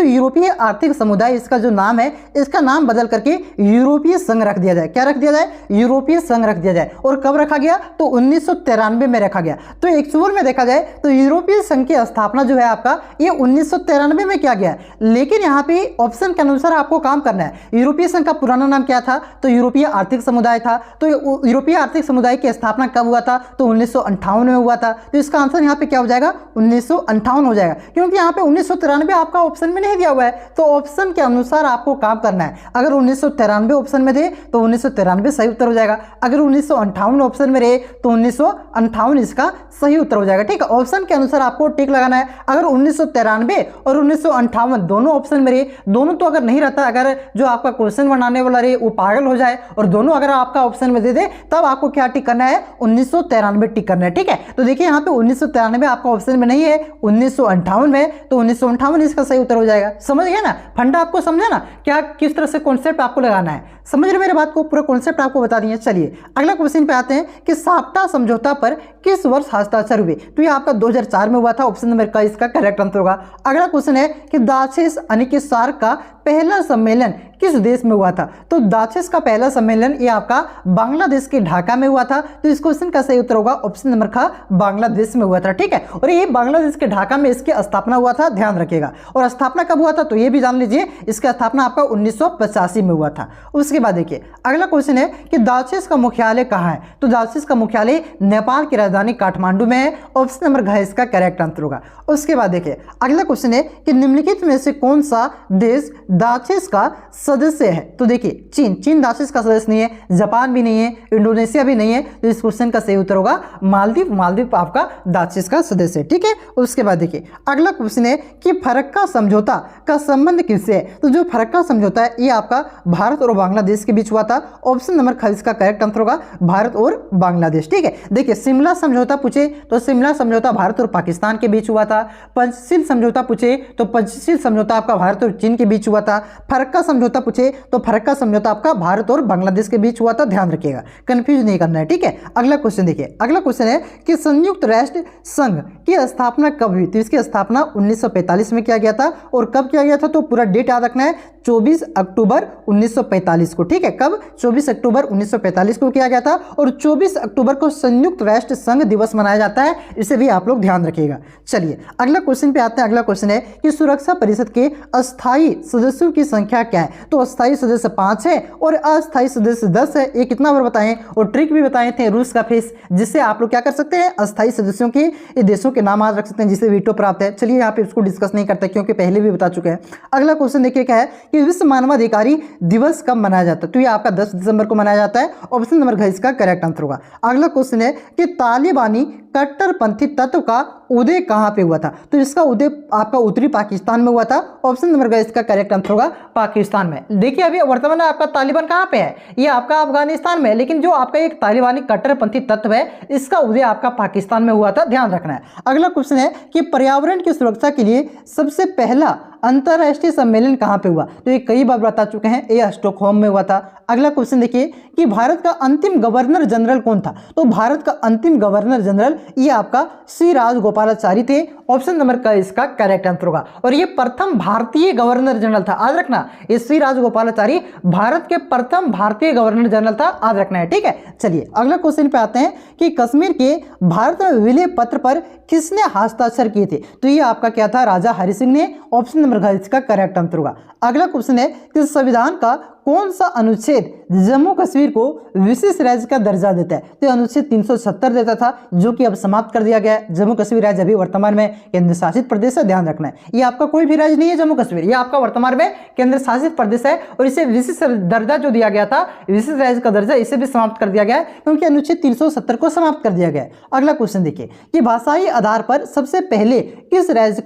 यूरोपीय आर्थिक समुदाय इसका जो नाम है, इसका नाम बदल करके यूरोपीय संघ रख दिया जाए। क्या रख दिया जाए, यूरोपीय संघ रख दिया जाए। और कब रखा गया, तो 1993 में रखा गया। तो एक्चुअल में देखा जाए तो यूरोपीय संघ की स्थापना जो है आपका ये 1993 में किया गया है। लेकिन यहाँ पे ऑप्शन के अनुसार आपको काम करना है। यूरोपीय संघ का पुराना नाम क्या था, तो यूरोपीय आर्थिक समुदाय था। तो यूरोपीय आर्थिक समुदाय की स्थापना कब हुआ था, तो 1958 में हुआ था। तो इसका आंसर यहाँ पे क्या हो जाएगा, 1958 हो जाएगा, क्योंकि यहाँ पे 1993 आपका ऑप्शन में नहीं दिया हुआ है। तो ऑप्शन के अनुसार आपको काम करना है। अगर 1993 ऑप्शन में थे तो 1993 सही उत्तर हो जाएगा। अगर 1958 ऑप्शन में रहे तो 1958 इसका सही उत्तर हो जाएगा, ठीक है। ऑप्शन के अनुसार आपको टिक लगाना है। अगर 1993 और 1958 दोनों ऑप्शन में रहे, दोनों तो अगर नहीं रहता, अगर जो आपका क्वेश्चन बनाने वाला रहे वो पागल हो जाए और दोनों अगर आपका ऑप्शन में दे दे, तब आपको क्या टिक करना है, 1993 टिक करना है, ठीक है। तो देखिए यहाँ पे 1993 आपका ऑप्शन में नहीं है, 1958 में, तो 1958 इसका सही उत्तर हो जाएगा। समझ गया ना, फंडा आपको समझा ना, क्या किस तरह से कॉन्सेप्ट आपको लगाना है, समझ रहे मेरे बात को, पूरा कॉन्सेप्ट आपको बता दिए। चलिए अगला क्वेश्चन पे आते हैं कि साप्ता समझौता पर किस वर्ष हस्ताक्षर हुए, तो ये आपका 2004 में हुआ था, ऑप्शन नंबर का इसका करेक्ट आंसर होगा। अगला क्वेश्चन है कि दाशेस यानी कि सार्क का पहला सम्मेलन किस देश में हुआ था, तो दाशेस का पहला सम्मेलन ये आपका बांग्लादेश के ढाका में हुआ था। तो इस क्वेश्चन का सही उत्तर होगा ऑप्शन नंबर ख, बांग्लादेश में हुआ था, ठीक है। और ये बांग्लादेश के ढाका में इसकी स्थापना हुआ था, ध्यान रखिएगा। और स्थापना कब हुआ था, तो ये भी जान लीजिए, इसका स्थापना आपका 1985 में हुआ था। उसके बाद देखिए अगला क्वेश्चन है कि दाशेस का मुख्यालय कहाँ है, तो दाशेस का मुख्यालय नेपाल की राजधानी काठमांडू में है, ऑप्शन नंबर घ इसका करेक्ट आंसर होगा। उसके बाद देखिए अगला क्वेश्चन है कि निम्नलिखित में से कौन सा देश दाशेस का सदस्य है, तो देखिए चीन दाशेस का सदस्य नहीं है, जापान भी नहीं है, इंडोनेशिया भी नहीं है। तो इस क्वेश्चन का सही उत्तर होगा मालदीव आपका दाशेस का सदस्य है, ठीक है। उसके बाद देखिए अगला क्वेश्चन है कि फरक्का समझौता का संबंध किससे है, तो जो फरक्का समझौता है ये आपका भारत और बांग्लादेश के बीच हुआ था। ऑप्शन नंबर ख इसका करेक्ट आंसर होगा भारत और बांग्लादेश। ठीक है, देखिए सिमला समझौता पूछे तो सिमला समझौता भारत और पाकिस्तान के बीच हुआ था। पंचशील समझौता पूछे तो पंचशील समझौता आपका भारत और चीन के बीच हुआ था। फरक्का समझौता पूछे तो फरक्का समझौता आपका भारत और बांग्लादेश के बीच हुआ था। ध्यान रखिएगा, कंफ्यूज नहीं करना है। ठीक है, अगला क्वेश्चन देखिए, अगला क्वेश्चन है कि संयुक्त राष्ट्र संघ की स्थापना कब हुई? तो इसकी स्थापना 1945 में किया गया था। और कब किया गया था तो पूरा डेट याद रखना है, 24 अक्टूबर 1945 को। ठीक है, कब? 24 अक्टूबर 1945 को किया गया था। और 24 अक्टूबर को संयुक्त राष्ट्र संघ दिवस मनाया जाता है, इसे भी आप लोग ध्यान रखिएगा। चलिए अगला क्वेश्चन पे आते हैं। अगला क्वेश्चन है कि सुरक्षा परिषद के अस्थायी सदस्यों की संख्या क्या है? तो अस्थायी सदस्य 5 है और अस्थायी सदस्य 10 है। ये कितना बार बताएं और ट्रिक भी बताए थे रूस का फेस, जिससे आप लोग क्या कर सकते हैं, अस्थायी सदस्यों के देशों के नाम याद रख सकते हैं जिसे वीटो प्राप्त है। चलिए यहाँ पे इसको डिस्कस नहीं करते क्योंकि पहले भी बता चुके हैं। अगला क्वेश्चन देखिए क्या है कि विश्व मानवाधिकारी दिवस कब मनाया जाता है? तो ये आपका 10 दिसंबर को मनाया जाता है। ऑप्शन नंबर घ इसका करेक्ट आंसर होगा। अगला क्वेश्चन है कि तालिबानी कट्टरपंथी तत्व का उदय कहां पे हुआ था? तो इसका उदय आपका उत्तरी पाकिस्तान में हुआ था। ऑप्शन नंबर का इसका करेक्ट आंसर होगा पाकिस्तान में। देखिए अभी वर्तमान में आपका तालिबान कहां पे है? ये आपका अफगानिस्तान में है, लेकिन जो आपका एक तालिबानी कट्टरपंथी तत्व है इसका उदय आपका पाकिस्तान में हुआ था। ध्यान रखना है। अगला क्वेश्चन है कि पर्यावरण की सुरक्षा के लिए सबसे पहला अंतरराष्ट्रीय सम्मेलन कहां पे हुआ? तो ये कई बार बता चुके हैं, ये स्टॉकहोम में हुआ था। अगला क्वेश्चन देखिए कि भारत का अंतिम गवर्नर जनरल कौन था? तो भारत का अंतिम गवर्नर जनरल ये आपका श्री राजगोपालाचारी थे। ऑप्शन नंबर का इसका करेक्ट आंसर होगा। और ये प्रथम भारतीय गवर्नर जनरल था, याद रखना, ये श्री राजगोपालाचारी भारत के प्रथम भारतीय गवर्नर जनरल था, याद रखना है। ठीक है, चलिए अगला क्वेश्चन पे आते हैं कि कश्मीर के भारत में विलय पत्र पर किसने हस्ताक्षर किए थे? तो ये आपका क्या था, राजा हरि सिंह ने। ऑप्शन नंबर घ इसका करेक्ट आंसर होगा। अगला क्वेश्चन है कि संविधान का कौन सा अनुच्छेद जम्मू कश्मीर को विशेष राज्य का दर्जा देता है? तो अनुच्छेद 370 देता था, जो कि अब समाप्त कर दिया गया है। जम्मू कश्मीर राज्य अभी वर्तमान में केंद्र शासित प्रदेश है, ध्यान रखना है। ये आपका कोई भी राज्य नहीं है जम्मू कश्मीर, ये आपका वर्तमान में केंद्र शासित प्रदेश है। और इसे विशेष दर्जा जो दिया गया था, विशेष राज्य का दर्जा, इसे भी समाप्त कर दिया गया है क्योंकि अनुच्छेद 370 को समाप्त कर दिया गया है। अगला क्वेश्चन देखिए कि भाषाई आधार पर सबसे पहले किस राज्य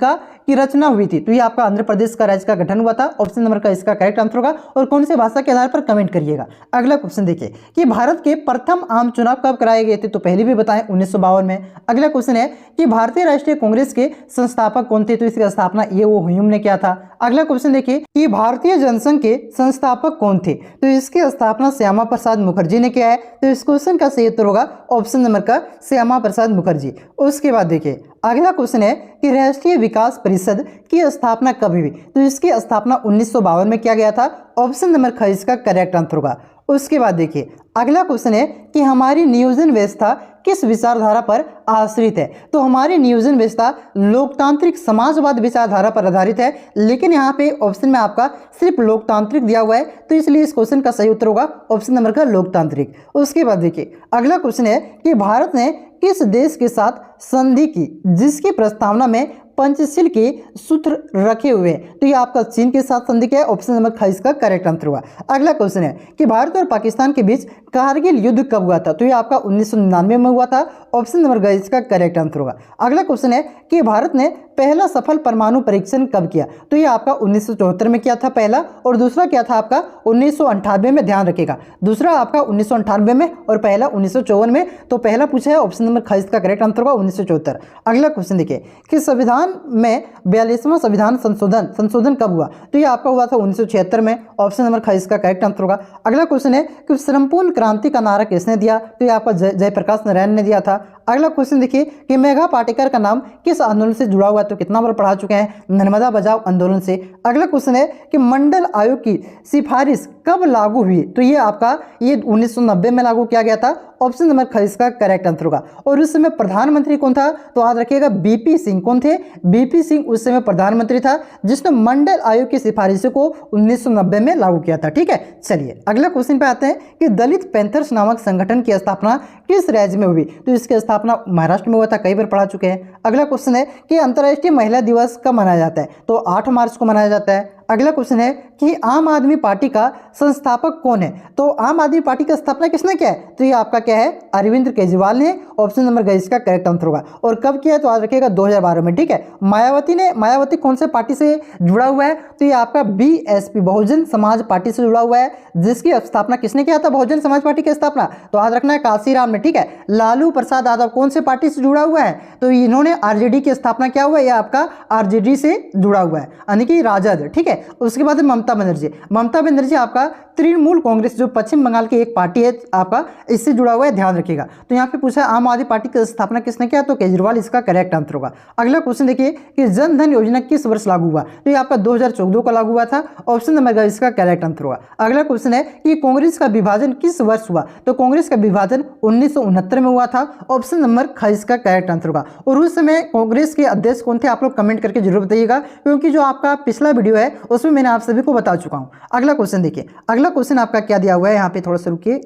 की रचना हुई थी? तो ये आपका आंध्र प्रदेश का राज्य का गठन हुआ था। ऑप्शन नंबर का इसका करेक्ट आंसर होगा। और कौन से भाषा के आधार पर कमेंट करिएगा। अगला क्वेश्चन देखिए कि भारत के प्रथम आम चुनाव कब कराए गए थे? तो पहले भी बताएं 1952 में। अगला क्वेश्चन है कि भारतीय राष्ट्रीय कांग्रेस के संस्थापक कौन थे? तो इसकी स्थापना ये वो ह्यूम ने किया था। अगला क्वेश्चन देखिए कि भारतीय जनसंघ के संस्थापक कौन थे? तो इसकी स्थापना श्यामा प्रसाद मुखर्जी ने किया है। तो इस क्वेश्चन का सही उत्तर होगा ऑप्शन नंबर का श्यामा प्रसाद मुखर्जी। उसके बाद देखिए अगला क्वेश्चन है कि राष्ट्रीय विकास परिषद की स्थापना कब हुई? तो इसकी स्थापना 1952 में किया गया था। ऑप्शन नंबर ख इसका करेक्ट आंसर होगा। उसके बाद देखिए अगला क्वेश्चन है कि हमारी नियोजन व्यवस्था किस विचारधारा पर आश्रित है? तो हमारी नियोजन व्यवस्था लोकतांत्रिक समाजवाद विचारधारा पर आधारित है। लेकिन यहाँ पे ऑप्शन में आपका सिर्फ लोकतांत्रिक दिया हुआ है, तो इसलिए इस क्वेश्चन का सही उत्तर होगा ऑप्शन नंबर का लोकतांत्रिक। उसके बाद देखिए अगला क्वेश्चन है कि भारत ने किस देश के साथ संधि की जिसकी प्रस्तावना में पंचशील के सूत्र रखे हुए हैं? तो ये आपका चीन के साथ संधि है। ऑप्शन नंबर ख इसका करेक्ट आंसर हुआ। अगला क्वेश्चन है कि भारत और पाकिस्तान के बीच कारगिल युद्ध कब हुआ था? तो ये आपका 1999 में हुआ था। ऑप्शन नंबर ग इसका करेक्ट आंसर होगा। अगला क्वेश्चन है कि भारत ने पहला सफल परमाणु परीक्षण कब किया? तो ये आपका 1974 में किया था पहला, और दूसरा क्या था आपका 1998 में। ध्यान रखिएगा, दूसरा आपका 1998 में और पहला 1954 में। तो पहला पूछा है, ऑप्शन नंबर ख इसका करेक्ट आंसर होगा 1974। अगला क्वेश्चन देखिए कि संविधान में 42वां संविधान संशोधन कब हुआ? तो ये आपका हुआ था 1976 में। ऑप्शन नंबर ख इसका करेक्ट आंसर होगा। अगला क्वेश्चन है कि श्रमपूर्ण क्रांति का नारा किसने दिया? तो ये आपका जयप्रकाश नारायण ने दिया था। अगला क्वेश्चन देखिए कि मेघा पाटेकर का नाम किस आंदोलन से जुड़ा हुआ? तो कितना बार पढ़ा चुके हैं, नर्मदा बचाओ आंदोलन से। अगला क्वेश्चन है कि मंडल आयोग की सिफारिश कब लागू हुई? तो ये आपका 1990 में लागू किया गया था। ऑप्शन नंबर ख इसका करेक्ट आंसर होगा। और उस समय प्रधानमंत्री कौन था? तो याद रखिएगा बीपी सिंह। कौन थे? बीपी सिंह उस समय प्रधानमंत्री था, जिसने मंडल आयोग की सिफारिशों को 1990 में लागू किया था। ठीक है, चलिए अगला क्वेश्चन पे आते हैं कि दलित पैंथर्स नामक संगठन की स्थापना किस राज्य में हुई? तो इसकी स्थापना महाराष्ट्र में हुआ था, कई बार पढ़ा चुके हैं। अगला क्वेश्चन है कि अंतर्राष्ट्रीय महिला दिवस कब मनाया जाता है? तो 8 मार्च को मनाया जाता है। अगला क्वेश्चन है कि आम आदमी पार्टी का संस्थापक कौन है। तो आम आदमी पार्टी का स्थापना किसने किया है, तो ये आपका क्या है, अरविंद केजरीवाल ने। ऑप्शन नंबर ग इसका करेक्ट आंसर होगा। और कब किया है, तो याद रखिएगा 2012 में, ठीक है। मायावती कौन से पार्टी से जुड़ा हुआ है, तो ये आपका बीएसपी बहुजन समाज पार्टी से जुड़ा हुआ है, जिसकी स्थापना किसने किया था, बहुजन समाज पार्टी की स्थापना, तो याद रखना है काशीराम ने, ठीक है। लालू प्रसाद यादव कौन से पार्टी से जुड़ा हुआ है, तो इन्होंने आरजेडी की स्थापना किया हुआ है, यह आपका आरजेडी से जुड़ा हुआ है, यानी कि राजद, ठीक है। उसके बाद ममता बनर्जी आपका तृणमूल कांग्रेस जो पश्चिम बंगाल की एक पार्टी है आपका, इससे जुड़ा हुआ है, ध्यान रखिएगा। तो यहाँ पे पूछा आम आदमी पार्टी की स्थापना किसने किया, तो केजरीवाल इसका करेक्ट आंसर होगा। अगला क्वेश्चन देखिए कि जन धन योजना किस वर्ष लागू हुआ, तो ये आपका 2014 को लागू हुआ था। ऑप्शन नंबर ग इसका करेक्ट आंसर होगा। अगला क्वेश्चन है कि कांग्रेस का विभाजन किस वर्ष हुआ, तो कांग्रेस का विभाजन 1969 में हुआ था। ऑप्शन नंबर ख इसका करेक्ट आंसर होगा। और उस समय कांग्रेस के अध्यक्ष कौन थे, आप लोग कमेंट करके जरूर बताइएगा, क्योंकि जो आपका पिछला वीडियो है उसमें मैंने आप सभी को बता चुका हूं। अगला क्वेश्चन देखिए, अगला क्वेश्चन आपका क्या दिया हुआ है, यहाँ पे थोड़ा सा रुकिए,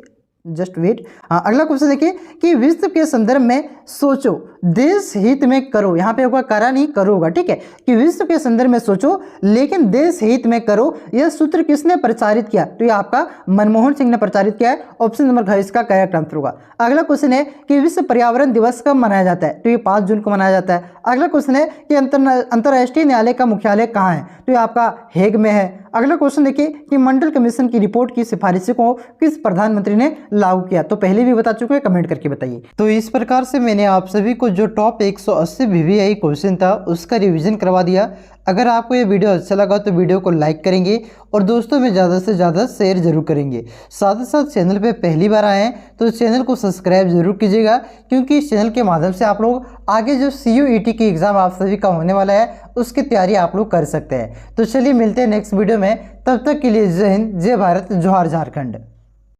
जस्ट वेट। हाँ, अगला क्वेश्चन देखिए कि विश्व के संदर्भ में सोचो देश हित में करो, यहाँ पे होगा करा नहीं करो होगा, ठीक है। कि विश्व के संदर्भ में सोचो लेकिन देश हित में करो, यह सूत्र किसने प्रचारित किया, तो ये आपका मनमोहन सिंह ने प्रचारित किया है। ऑप्शन नंबर घ इसका करेक्ट आंसर होगा। अगला क्वेश्चन है कि विश्व पर्यावरण दिवस कब मनाया जाता है, तो ये 5 जून को मनाया जाता है। अगला क्वेश्चन है कि अंतर्राष्ट्रीय न्यायालय का मुख्यालय कहाँ है, तो ये आपका हेग में है। अगला क्वेश्चन देखिए कि मंडल कमीशन की रिपोर्ट की सिफारिशों को किस प्रधानमंत्री ने लागू किया, तो पहले भी बता चुके हैं, कमेंट करके बताइए। तो इस प्रकार से मैंने आप सभी को जो टॉप 180 वीवीआई क्वेश्चन था उसका रिवीजन करवा दिया। अगर आपको ये वीडियो अच्छा लगा तो वीडियो को लाइक करेंगे और दोस्तों में ज़्यादा से ज़्यादा शेयर जरूर करेंगे। साथ ही साथ चैनल पे पहली बार आए हैं तो चैनल को सब्सक्राइब जरूर कीजिएगा, क्योंकि इस चैनल के माध्यम से आप लोग आगे जो CUET की एग्ज़ाम आप सभी का होने वाला है उसकी तैयारी आप लोग कर सकते हैं। तो चलिए मिलते हैं नेक्स्ट वीडियो में, तब तक के लिए जय हिंद, जय भारत, जोहार झारखंड।